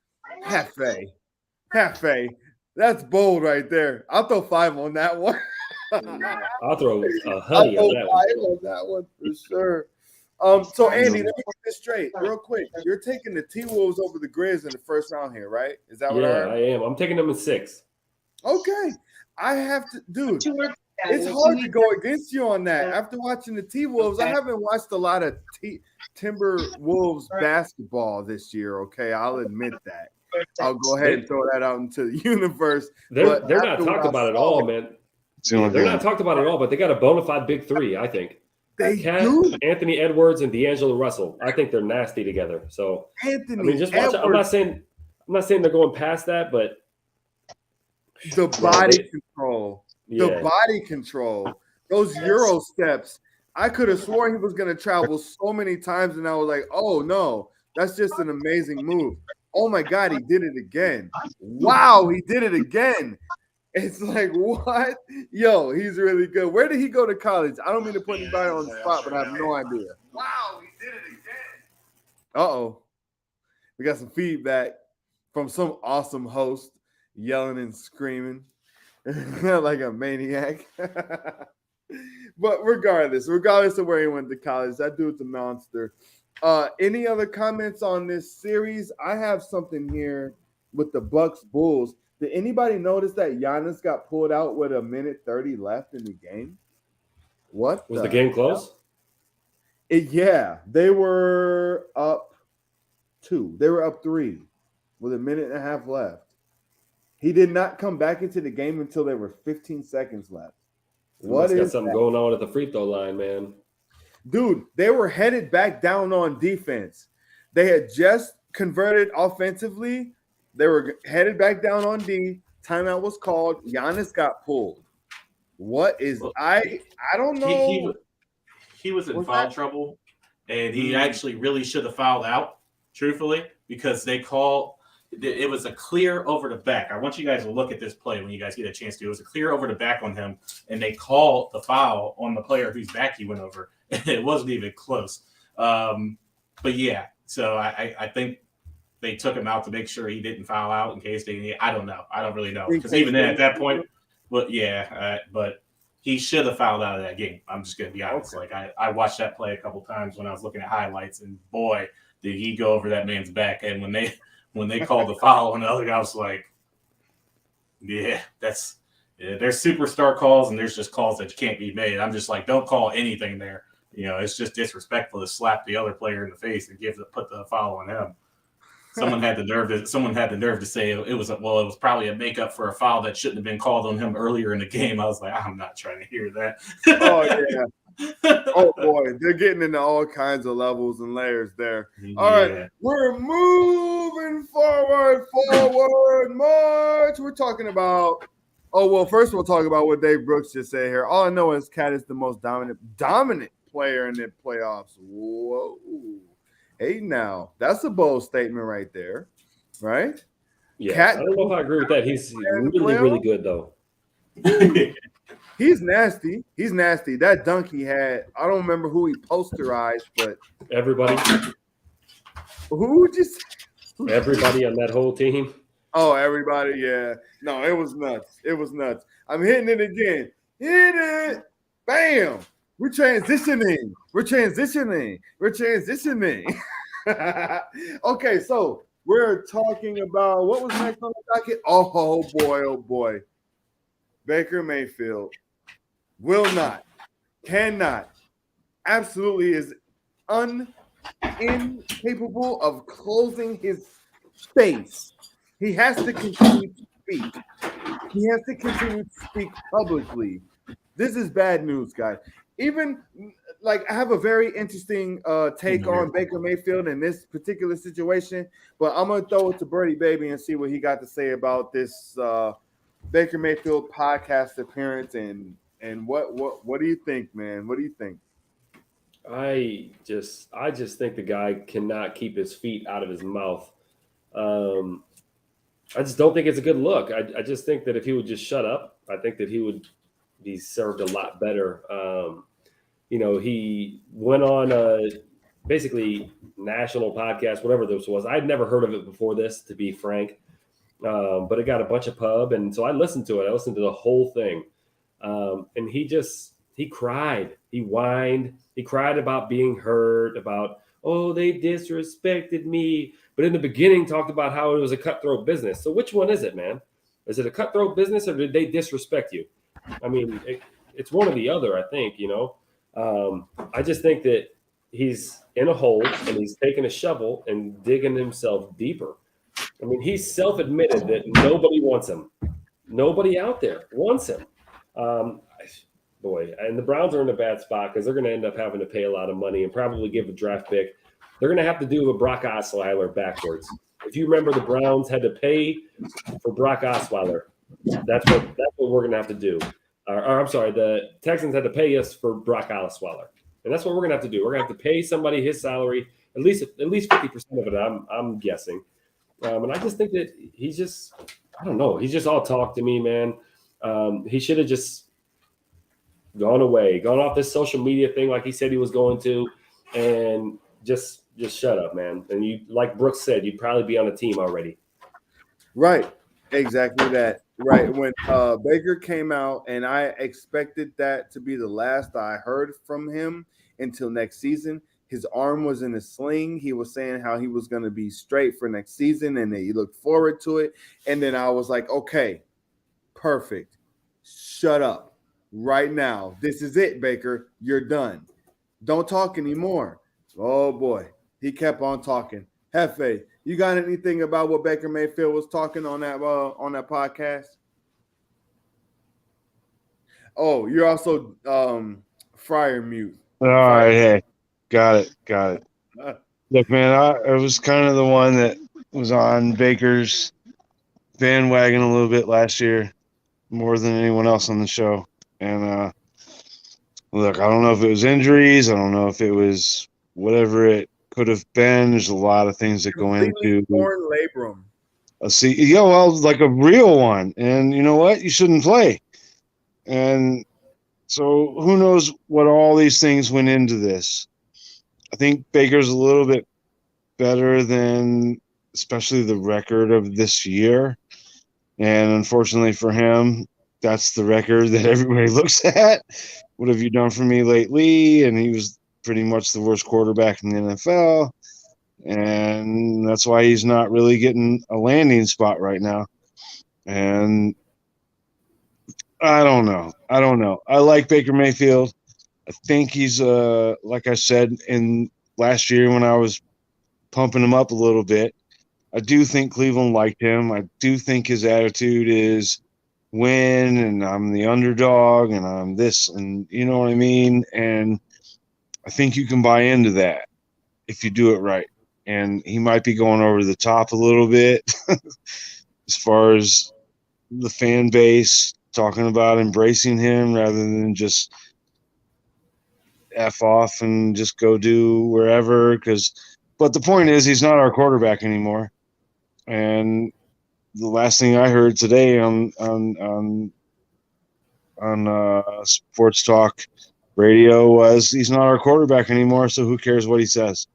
Have faith. That's bold right there. I'll throw 5 on that one. I'll throw a honey on that one for sure. So Andy, let me get this straight real quick. You're taking the T-Wolves over the Grizz in the first round here, right? Is that what I heard? I am. I'm taking them in 6. Okay. I have to, dude. It's hard to go against you on that. After watching the T-Wolves, I haven't watched a lot of Timberwolves basketball this year, okay? I'll admit that. I'll go ahead and throw that out into the universe. They're not talked about at all, man. They're not talked about at all, but they got a bona fide big 3, I think. They do. Anthony Edwards and D'Angelo Russell. I think they're nasty together. So just watch it. I'm not saying they're going past that, but the body control. Yeah. The body control. Those Euro steps. I could have sworn he was going to travel so many times, and I was like, oh no, that's just an amazing move. Oh my God, he did it again. Wow, he did it again. It's like, what? Yo, he's really good. Where did he go to college? I don't mean to put anybody on the spot, but I have no idea. Wow, he did it again. Uh-oh. We got some feedback from some awesome host yelling and screaming like a maniac. But regardless of where he went to college, that dude's a monster. Any other comments on this series? I have something here with the Bucks Bulls. Did anybody notice that Giannis got pulled out with 1:30 left in the game? What was the game close? Yeah, they were up 2. They were up 3 with 1.5 minutes left. He did not come back into the game until there were 15 seconds left. What is something going on at the free throw line, man? Dude, they were headed back down on defense. They had just converted offensively. They were headed back down on D. Timeout was called. Giannis got pulled. What is I don't know. He was in foul trouble, and he actually really should have fouled out, truthfully, because they called. It was a clear over the back. I want you guys to look at this play when you guys get a chance to. It was a clear over the back on him, and they called the foul on the player whose back he went over. It wasn't even close. But yeah, so I think they took him out to make sure he didn't foul out in case they. I don't know. I don't really know because even then at that point, but he should have fouled out of that game. I'm just gonna be honest. Okay. Like I watched that play a couple times when I was looking at highlights, and boy, did he go over that man's back. And when they called the foul on the other guy, I was like, yeah, there's superstar calls and there's just calls that can't be made. I'm just like, don't call anything there. You know, it's just disrespectful to slap the other player in the face and put the foul on him. Someone had the nerve to say it was probably a makeup for a foul that shouldn't have been called on him earlier in the game. I was like, I'm not trying to hear that. Oh yeah. Oh boy, they're getting into all kinds of levels and layers there. All right, we're moving forward, march. We're talking about. Oh well, first we'll talk about what Dave Brooks just said here. All I know is Cat is the most dominant player in the playoffs. Whoa. Hey, now that's a bold statement right there, right? Yeah, Cat, I don't know if I agree with that. He's really good though. He's nasty. That dunk he had, I don't remember who he posterized, but everybody. Who would you say? Everybody on that whole team. Oh, everybody, yeah. No, it was nuts. I'm hitting it again. Hit it. Bam. We're transitioning. Okay, so we're talking about what was next on the docket? Oh boy. Baker Mayfield will not, cannot, absolutely is incapable of closing his face. He has to continue to speak. He has to continue to speak publicly. This is bad news, guys. Even like I have a very interesting take on Baker Mayfield in this particular situation, but I'm gonna throw it to Birdie Baby and see what he got to say about this Baker Mayfield podcast appearance and what do you think, man? What do you think? I just think the guy cannot keep his feet out of his mouth. I just don't think it's a good look. I just think that if he would just shut up, I think that he would be served a lot better. He went on basically national podcast, whatever this was. I'd never heard of it before this, to be frank. But it got a bunch of pub, and so I listened to it. I listened to the whole thing, and he cried, he whined, he cried about being hurt, about they disrespected me. But in the beginning, talked about how it was a cutthroat business. So which one is it, man? Is it a cutthroat business, or did they disrespect you? I mean, it's one or the other. I think I just think that he's in a hole and he's taking a shovel and digging himself deeper. I mean, he's self-admitted that nobody wants him. Nobody out there wants him. And the Browns are in a bad spot because they're going to end up having to pay a lot of money and probably give a draft pick. They're going to have to do a Brock Osweiler backwards. If you remember, the Browns had to pay for Brock Osweiler. That's what we're going to have to do. I'm sorry, the Texans had to pay us for Brock Osweiler, and that's what we're going to have to do. We're going to have to pay somebody his salary, at least 50% of it. I'm guessing. And I just think that I don't know. He's just all talk to me, man. He should have just gone off this social media thing like he said he was going to, and just shut up, man. And you, like Brooks said, you'd probably be on a team already. Right. Exactly that. Right. When Baker came out, and I expected that to be the last I heard from him until next season. His arm was in a sling. He was saying how he was going to be straight for next season, and he looked forward to it. And then I was like, okay, perfect. Shut up right now. This is it, Baker. You're done. Don't talk anymore. Oh, boy. He kept on talking. Hefe, you got anything about what Baker Mayfield was talking on that podcast? Oh, you're also Fryer mute. All right, hey, got it. Look, man, I was kind of the one that was on Baker's bandwagon a little bit last year, more than anyone else on the show. And look, I don't know if it was injuries. I don't know if it was whatever it could have been. There's a lot of things that go into torn labrum. Like a real one. And you know what? You shouldn't play. And so who knows what all these things went into this. I think Baker's a little bit better than especially the record of this year. And unfortunately for him, that's the record that everybody looks at. What have you done for me lately? And he was pretty much the worst quarterback in the NFL. And that's why he's not really getting a landing spot right now. And I don't know. I like Baker Mayfield. I think he's, like I said, in last year when I was pumping him up a little bit, I do think Cleveland liked him. I do think his attitude is win, and I'm the underdog, and I'm this, and you know what I mean? And I think you can buy into that if you do it right. And he might be going over the top a little bit as far as the fan base talking about embracing him rather than just F off and just go do wherever. But the point is, he's not our quarterback anymore. And the last thing I heard today on Sports Talk Radio was he's not our quarterback anymore, so who cares what he says?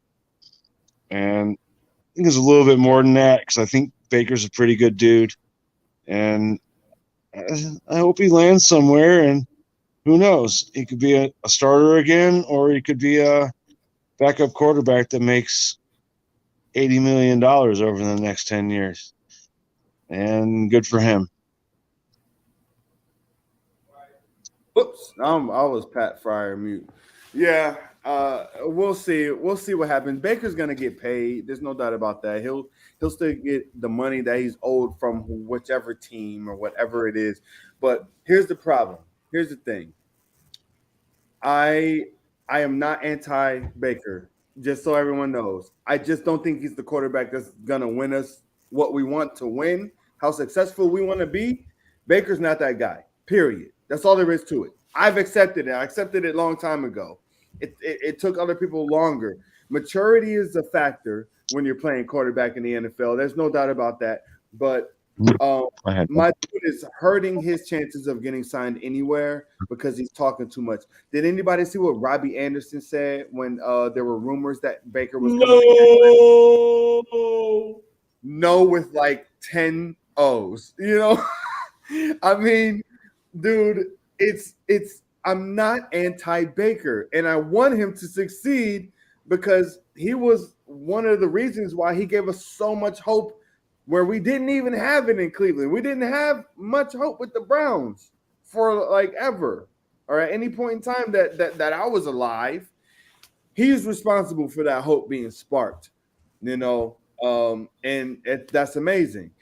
And I think it's a little bit more than that because I think Baker's a pretty good dude. And I hope he lands somewhere, and who knows? He could be a starter again, or he could be a backup quarterback that makes $80 million over the next 10 years. And good for him. Whoops, I was Pat Fryer mute. Yeah, We'll see. We'll see what happens. Baker's gonna get paid. There's no doubt about that. He'll still get the money that he's owed from whichever team or whatever it is. But here's the problem. Here's the thing. I am not anti Baker. Just so everyone knows, I just don't think he's the quarterback that's gonna win us what we want to win, how successful we want to be. Baker's not that guy. Period. That's all there is to it. I've accepted it. I accepted it a long time ago. It took other people longer. Maturity is a factor when you're playing quarterback in the NFL. There's no doubt about that. But my dude is hurting his chances of getting signed anywhere because he's talking too much. Did anybody see what Robbie Anderson said when there were rumors that Baker was no with like 10 O's? You know, I mean, dude, it's. I'm not anti-Baker, and I want him to succeed because he was one of the reasons why he gave us so much hope where we didn't even have it in Cleveland. We didn't have much hope with the Browns for like ever or at any point in time that I was alive. He's responsible for that hope being sparked, you know, and that's amazing.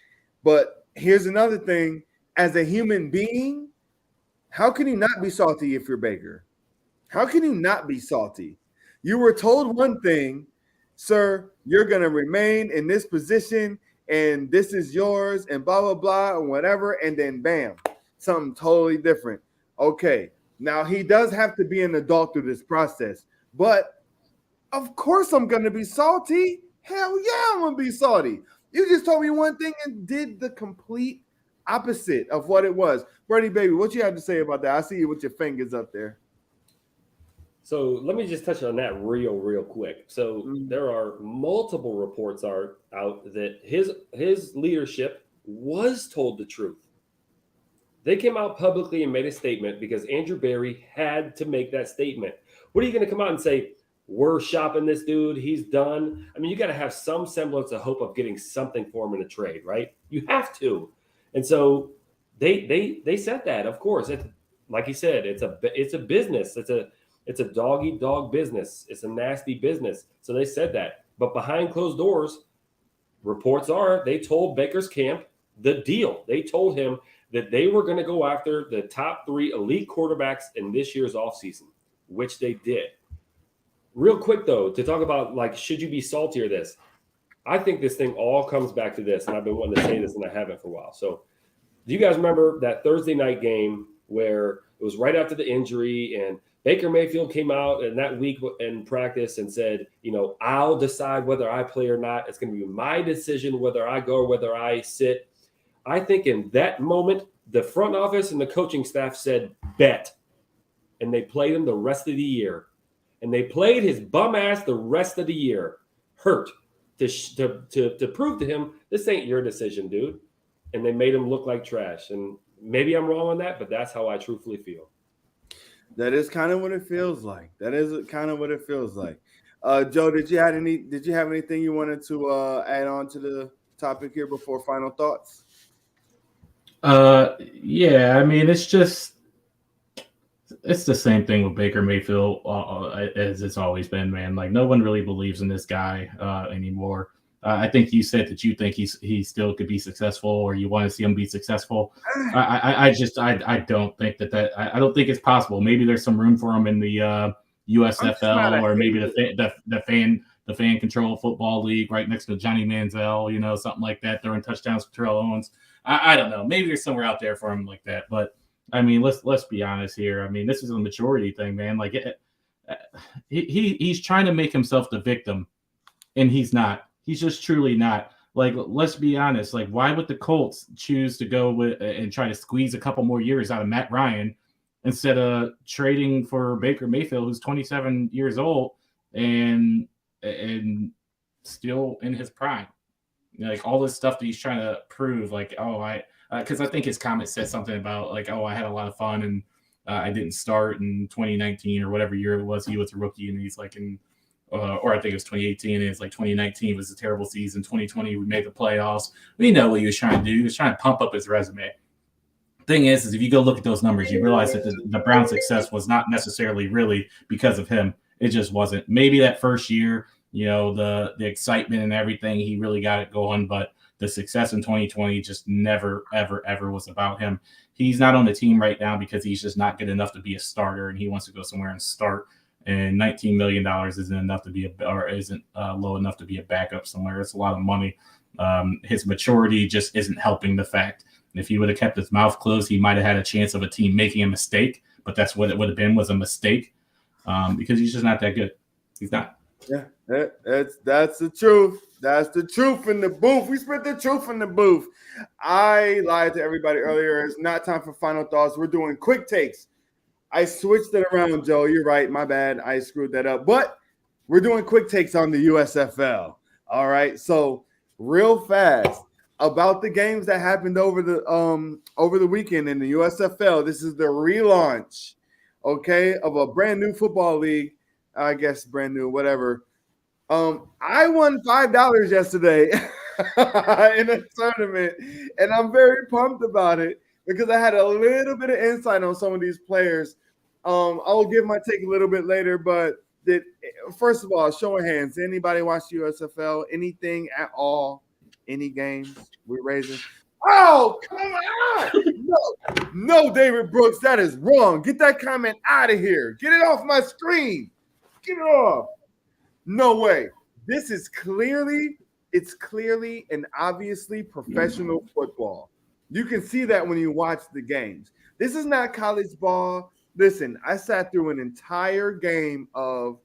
But here's another thing. As a human being, how can you not be salty if you're Baker? How can you not be salty? You were told one thing, sir, you're going to remain in this position and this is yours and blah, blah, blah, and whatever. And then bam, something totally different. Okay, now he does have to be an adult through this process, but of course I'm going to be salty. Hell yeah, I'm going to be salty. You just told me one thing and did the complete opposite of what it was. Brady, baby, what you have to say about that? I see you with your fingers up there. So let me just touch on that real quick. So there are multiple reports out that his leadership was told the truth. They came out publicly and made a statement because Andrew Berry had to make that statement. What are you going to come out and say, we're shopping this dude, he's done? I mean, you got to have some semblance of hope of getting something for him in a trade, right? You have to. And so they said that, of course. Like he said, it's a business. It's a dog-eat-dog business. It's a nasty business. So they said that. But behind closed doors, reports are they told Baker's camp the deal. They told him that they were going to go after the top 3 elite quarterbacks in this year's offseason, which they did. Real quick, though, to talk about, like, should you be salty or this? I think this thing all comes back to this, and I've been wanting to say this, and I haven't for a while. So do you guys remember that Thursday night game where it was right after the injury and Baker Mayfield came out in that week in practice and said, you know, I'll decide whether I play or not. It's going to be my decision whether I go or whether I sit. I think in that moment, the front office and the coaching staff said, bet. And they played him the rest of the year. And they played his bum ass the rest of the year, hurt, to prove to him, this ain't your decision, dude. And they made him look like trash. And maybe I'm wrong on that, but that's how I truthfully feel. That is kind of what it feels like. Joe, did you have anything you wanted to add on to the topic here before final thoughts? Yeah, I mean, it's the same thing with Baker Mayfield as it's always been, man. Like, no one really believes in this guy anymore. I think you said that you think he still could be successful, or you want to see him be successful. I don't think that I don't think it's possible. Maybe there's some room for him in the USFL or maybe the fan control football league right next to Johnny Manziel, you know, something like that, throwing touchdowns for Terrell Owens. I don't know. Maybe there's somewhere out there for him like that. But I mean, let's be honest here. I mean, this is a maturity thing, man. Like he's trying to make himself the victim, and he's not. He's just truly not. Like, let's be honest. Like, why would the Colts choose to go with and try to squeeze a couple more years out of Matt Ryan instead of trading for Baker Mayfield, who's 27 years old and still in his prime? You know, like all this stuff that he's trying to prove. Like, because I think his comment said something about like, I had a lot of fun and I didn't start in 2019 or whatever year it was. He was a rookie, and he's like or I think it was 2018, and it's like 2019 was a terrible season. 2020, we made the playoffs. We know what he was trying to do. He was trying to pump up his resume. Thing is if you go look at those numbers, you realize that the Browns' success was not necessarily really because of him. It just wasn't. Maybe that first year, the excitement and everything, he really got it going, but the success in 2020 just never, ever, ever was about him. He's not on the team right now because he's just not good enough to be a starter, and he wants to go somewhere and start. And $19 million isn't enough to be isn't low enough to be a backup somewhere. It's a lot of money. His maturity just isn't helping the fact. If he would have kept his mouth closed, he might have had a chance of a team making a mistake. But that's what it would have been, was a mistake, because he's just not that good. He's not. Yeah, that's the truth. That's the truth in the booth. We spit the truth in the booth. I lied to everybody earlier. It's not time for final thoughts. We're doing quick takes. I switched it around, Joe. You're right. My bad. I screwed that up. But we're doing quick takes on the USFL. All right. So real fast about the games that happened over the weekend in the USFL. This is the relaunch, okay, of a brand new football league. I guess brand new, whatever. I won $5 yesterday in a tournament, and I'm very pumped about it because I had a little bit of insight on some of these players. I'll give my take a little bit later, but first of all, show of hands, anybody watch USFL? Anything at all? Any games we're raising? Oh, come on! No, David Brooks, that is wrong. Get that comment out of here. Get it off my screen. Get it off. No way. This is clearly and obviously professional football. You can see that when you watch the games. This is not college ball. Listen, I sat through an entire game of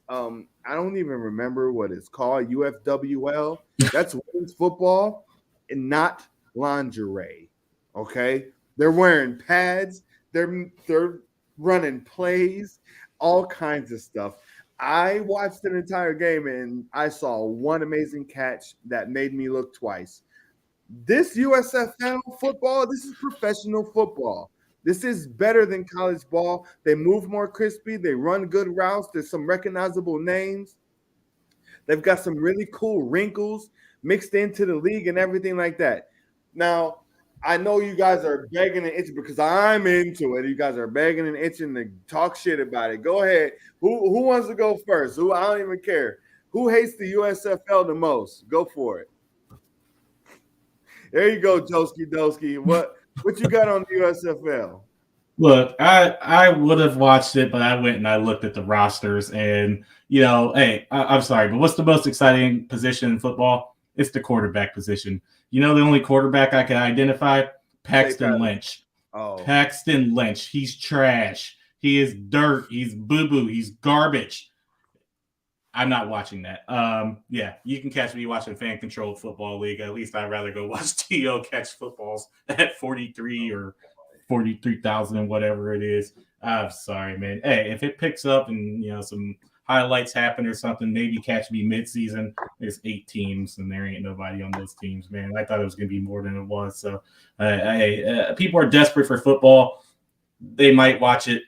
I don't even remember what it's called, UFWL. That's women's football and not lingerie. Okay? They're wearing pads, they're running plays, all kinds of stuff. I watched an entire game and I saw one amazing catch that made me look twice. This USFL football, this is professional football. This is better than college ball. They move more crispy. They run good routes. There's some recognizable names. They've got some really cool wrinkles mixed into the league and everything like that. Now, I know you guys are begging and itching because I'm into it. You guys are begging and itching to talk shit about it. Go ahead. Who wants to go first? I don't even care. Who hates the USFL the most? Go for it. There you go, Joski Doski. What you got on the USFL? Look, I would have watched it, but I went and I looked at the rosters, and hey, I'm sorry, but what's the most exciting position in football? It's the quarterback position. The only quarterback I can identify, Paxton Lynch. Oh, Paxton Lynch. He's trash. He is dirt. He's boo-boo. He's garbage. I'm not watching that. Yeah, you can catch me watching fan-controlled football league. At least I'd rather go watch T.O. catch footballs at 43 or 43,000 and whatever it is. I'm sorry, man. Hey, if it picks up and some highlights happen or something, maybe catch me mid-season. There's 8 teams and there ain't nobody on those teams, man. I thought it was going to be more than it was. So, people are desperate for football. They might watch it,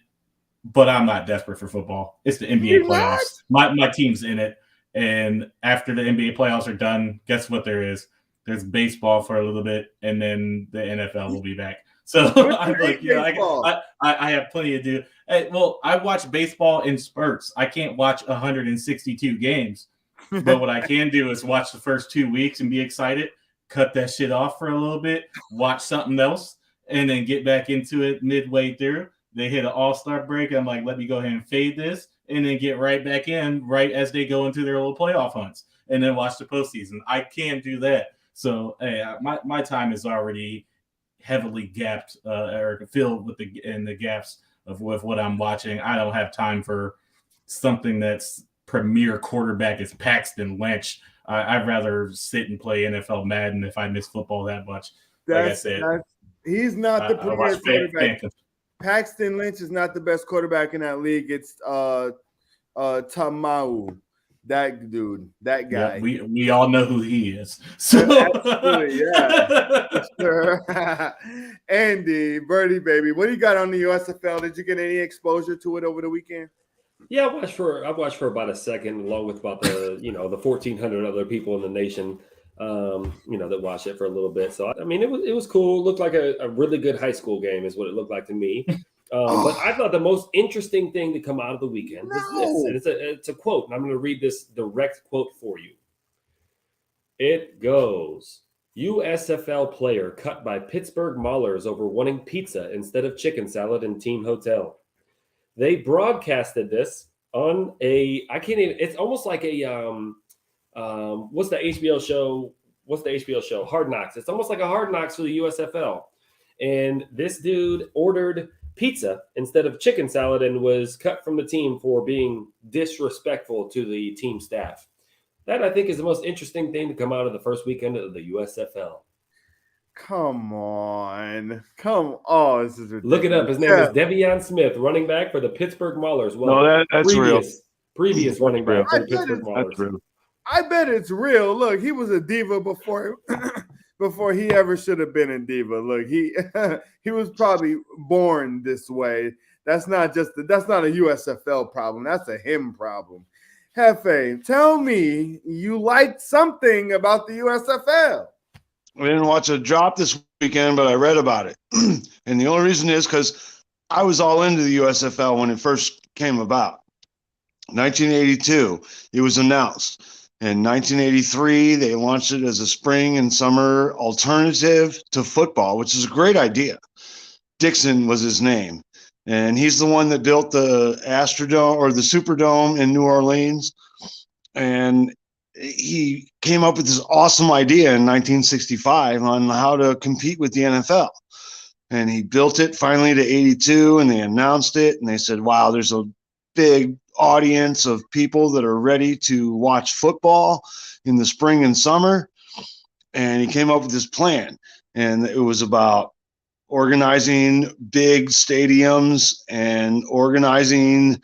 but I'm not desperate for football. It's the NBA playoffs. My team's in it, and after the NBA playoffs are done, guess what there is? There's baseball for a little bit, and then the NFL will be back. So I'm like, I have plenty to do. Hey, well, I watch baseball in spurts. I can't watch 162 games, but what I can do is watch the first 2 weeks and be excited, cut that shit off for a little bit, watch something else, and then get back into it midway through. They hit an all-star break. I'm like, let me go ahead and fade this, and then get right back in right as they go into their little playoff hunts, and then watch the postseason. I can't do that. So, hey, my time is already heavily gapped or filled with the gaps with what I'm watching. I don't have time for something that's premier quarterback is Paxton Lynch. I'd rather sit and play NFL Madden if I miss football that much. Like I said, he's not the premier quarterback. Paxton Lynch is not the best quarterback in that league. It's Tamau. That dude, that guy. Yeah, we all know who he is. So absolutely, yeah. Sure. Andy, Birdie baby, what do you got on the USFL? Did you get any exposure to it over the weekend? Yeah, I watched for about a second, along with about the 1,400 other people in the nation, that watched it for a little bit. So I mean, it was cool. It looked like a really good high school game, is what it looked like to me. But I thought the most interesting thing to come out of the weekend was this, and it's a quote, and I'm going to read this direct quote for you. It goes, USFL player cut by Pittsburgh Maulers over wanting pizza instead of chicken salad in team hotel. They broadcasted this on it's almost like a, what's the HBO show? Hard Knocks. It's almost like a Hard Knocks for the USFL. And this dude ordered pizza instead of chicken salad and was cut from the team for being disrespectful to the team staff. That, I think, is the most interesting thing to come out of the first weekend of the USFL. Come on. Oh, this is ridiculous. Look it up. His name is Devion Smith, running back for the Pittsburgh Maulers. Well, no, that's real. Previous running back for the Pittsburgh Maulers. That's real. I bet it's real. Look, he was a diva before he ever should have been a diva. Look, he was probably born this way. That's not a USFL problem. That's a him problem. Hefe, tell me you liked something about the USFL. I didn't watch a drop this weekend, but I read about it. And the only reason is because I was all into the USFL when it first came about. 1982, it was announced. In 1983, they launched it as a spring and summer alternative to football, which is a great idea. Dixon was his name. And he's the one that built the Astrodome or the Superdome in New Orleans. And he came up with this awesome idea in 1965 on how to compete with the NFL. And he built it finally to 82, and they announced it. And they said, wow, there's a big audience of people that are ready to watch football in the spring and summer. And he came up with this plan. And it was about organizing big stadiums and organizing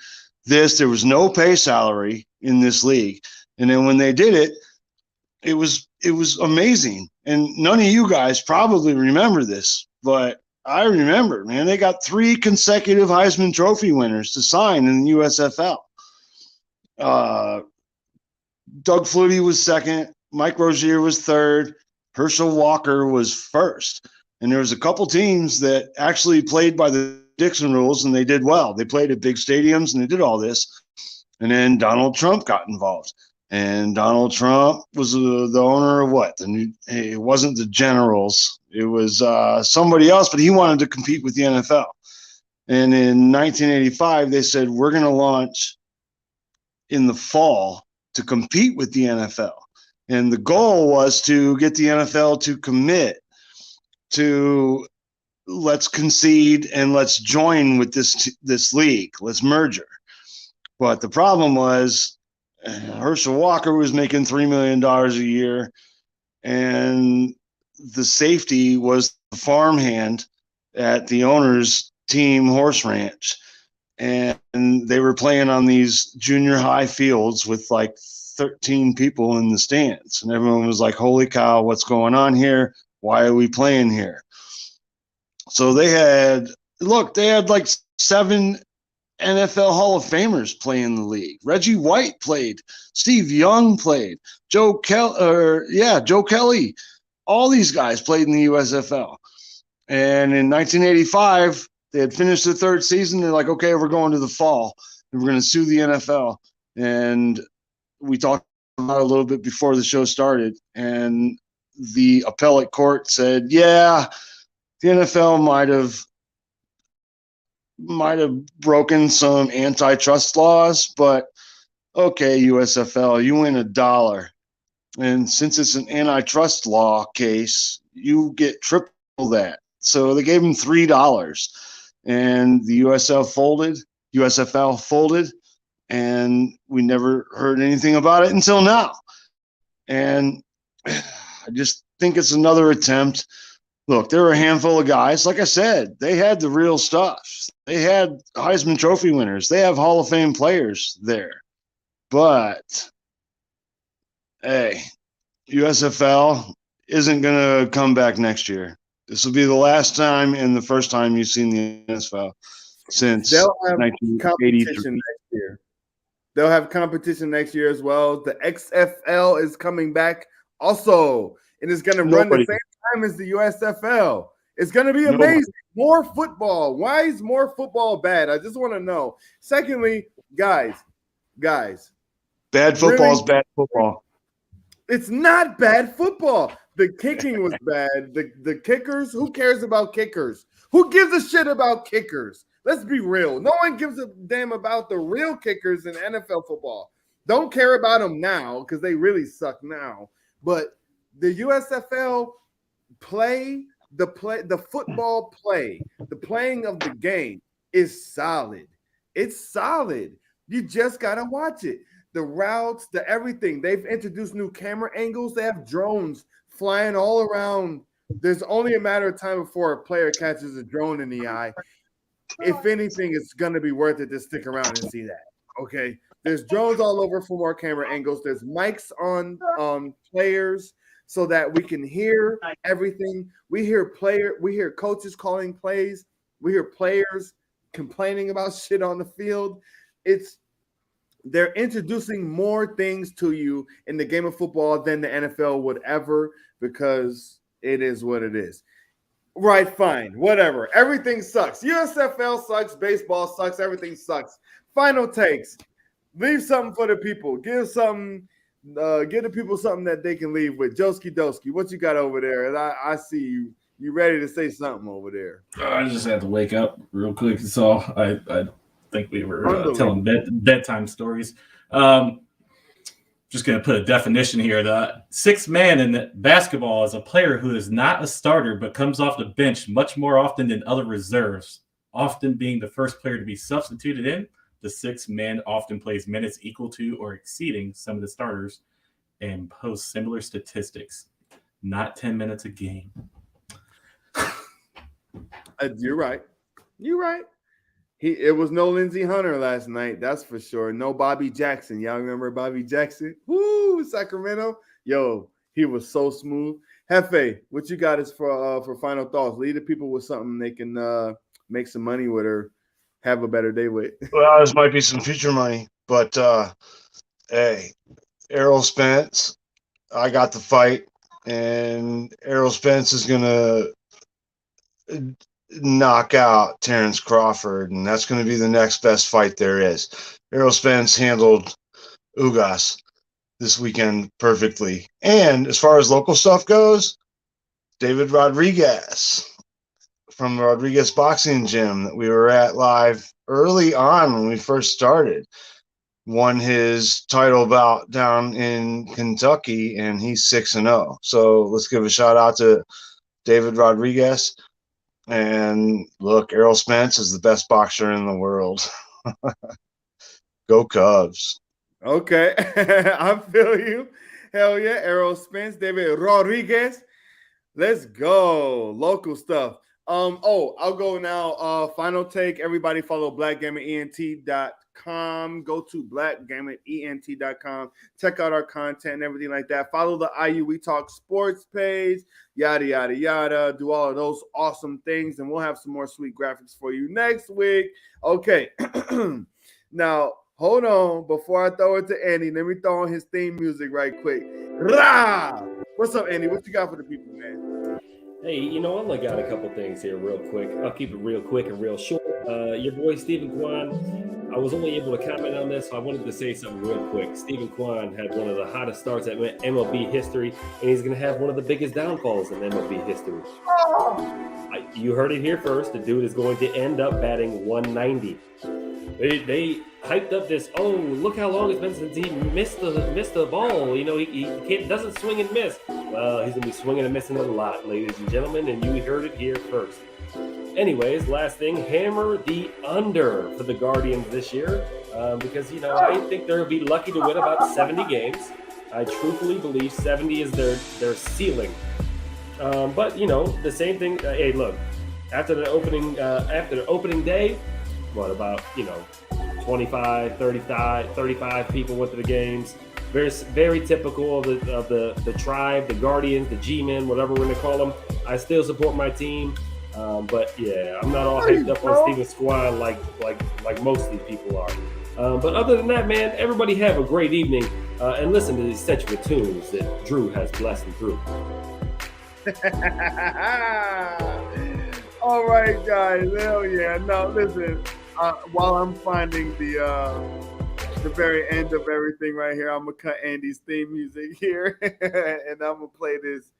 this. There was no pay salary in this league. And then when they did it, it was amazing. And none of you guys probably remember this, but I remember, man, they got 3 consecutive Heisman Trophy winners to sign in the USFL. Doug Flutie was second. Mike Rozier was third. Herschel Walker was first. And there was a couple teams that actually played by the Dixon rules, and they did well. They played at big stadiums, and they did all this. And then Donald Trump got involved. And Donald Trump was the owner of what? It wasn't the Generals. It was somebody else, but he wanted to compete with the NFL. And in 1985, they said, we're going to launch in the fall to compete with the NFL. And the goal was to get the NFL to commit to let's concede and let's join with this league. Let's merger. But the problem was Herschel Walker was making $3 million a year, and the safety was the farmhand at the owner's team horse ranch. And they were playing on these junior high fields with like 13 people in the stands. And everyone was like, holy cow, what's going on here? Why are we playing here? So they had like 7 NFL Hall of Famers play in the league. Reggie White played. Steve Young played. Joe Kelly. All these guys played in the USFL. And in 1985, they had finished the 3rd season. They're like, okay, we're going to the fall, and we're going to sue the NFL. And we talked about it a little bit before the show started. And the appellate court said, yeah, the NFL might have broken some antitrust laws, but okay, USFL, you win $1. And since it's an antitrust law case, you get triple that. So they gave him $3, and the USFL folded, and we never heard anything about it until now. And I just think it's another attempt. Look, there were a handful of guys. Like I said, they had the real stuff. They had Heisman Trophy winners. They have Hall of Fame players there. But, hey, USFL isn't going to come back next year. This will be the last time and the first time you've seen the USFL since 1983. They'll have competition next year as well. The XFL is coming back also, and it's going to run the same time as the USFL. It's going to be amazing. More football. Why is more football bad? I just want to know. Secondly, guys. Bad football is bad football. It's not bad football. The kicking was bad. The kickers, who cares about kickers? Who gives a shit about kickers? Let's be real. No one gives a damn about the real kickers in NFL football. Don't care about them now because they really suck now. But the USFL the football play, the playing of the game is solid. It's solid. You just got to watch it. The routes, the everything. They've introduced new camera angles. They have drones flying all around. There's only a matter of time before a player catches a drone in the eye. If anything, it's going to be worth it to stick around and see that. Okay. There's drones all over for more camera angles. There's mics on players so that we can hear everything. We hear coaches calling plays. We hear players complaining about shit on the field. They're introducing more things to you in the game of football than the NFL would ever, because it is what it is. Right, fine, whatever. Everything sucks. USFL sucks. Baseball sucks. Everything sucks. Final takes. Leave something for the people. Give the people something that they can leave with. Joski Doski, what you got over there? And I see you. You ready to say something over there? I just had to wake up real quick. So I think we were telling bedtime stories. Just going to put a definition here. The sixth man in basketball is a player who is not a starter but comes off the bench much more often than other reserves, often being the first player to be substituted in. The sixth man often plays minutes equal to or exceeding some of the starters and posts similar statistics. Not 10 minutes a game. You're right. It was no Lindsey Hunter last night, that's for sure. No Bobby Jackson. Y'all remember Bobby Jackson? Woo, Sacramento. Yo, he was so smooth. Hefe, what you got is for final thoughts? Lead the people with something they can make some money with or have a better day with. Well, this might be some future money, but hey, Errol Spence, I got the fight, and Errol Spence is gonna knock out Terrence Crawford, and that's going to be the next best fight there is. Errol Spence handled Ugas this weekend perfectly. And as far as local stuff goes, David Rodriguez from the Rodriguez Boxing Gym that we were at live early on when we first started won his title bout down in Kentucky, and he's 6-0. So let's give a shout out to David Rodriguez. And look, Errol Spence is the best boxer in the world. Go Cubs. Okay. I feel you. Hell yeah. Errol Spence, David Rodriguez. Let's go. Local stuff. I'll go now. Final take. Everybody follow blackgamonent.com. Go to blackgamonent.com. Check out our content and everything like that. Follow the Iuwetalk sports page. Yada, yada, yada. Do all of those awesome things. And we'll have some more sweet graphics for you next week. Okay. Now, hold on. Before I throw it to Andy, let me throw on his theme music right quick. Rah! What's up, Andy? What you got for the people, man? Hey, I only got a couple things here real quick. I'll keep it real quick and real short. Your boy, Stephen Kwan, I was only able to comment on this, so I wanted to say something real quick. Stephen Kwan had one of the hottest starts at MLB history, and he's going to have one of the biggest downfalls in MLB history. You heard it here first. The dude is going to end up batting 190. They hyped up this, look how long it's been since he missed the ball. He doesn't swing and miss. Well, he's going to be swinging and missing a lot, ladies and gentlemen, and you heard it here first. Anyways, last thing, hammer the under for the Guardians this year because, I think they'll be lucky to win about 70 games. I truthfully believe 70 is their ceiling. But, the same thing. Hey, look, after the opening day, what about, 25, 35 people went to the games. Very, very typical of the tribe, the Guardians, the G-men, whatever we're going to call them. I still support my team. But yeah, I'm not all hyped up on Steven Squad like most of these people are. But other than that, man, everybody have a great evening and listen to these sensual tunes that Drew has blessed them through. All right, guys. Hell yeah. Now listen. While I'm finding the very end of everything right here, I'm gonna cut Andy's theme music here, and I'm gonna play this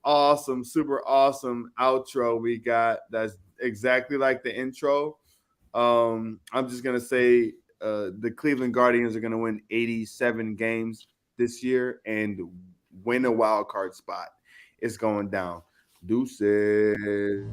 awesome, super awesome outro we got. That's exactly like the intro. I'm just gonna say the Cleveland Guardians are gonna win 87 games this year and win a wild card spot. It's going down. Deuces.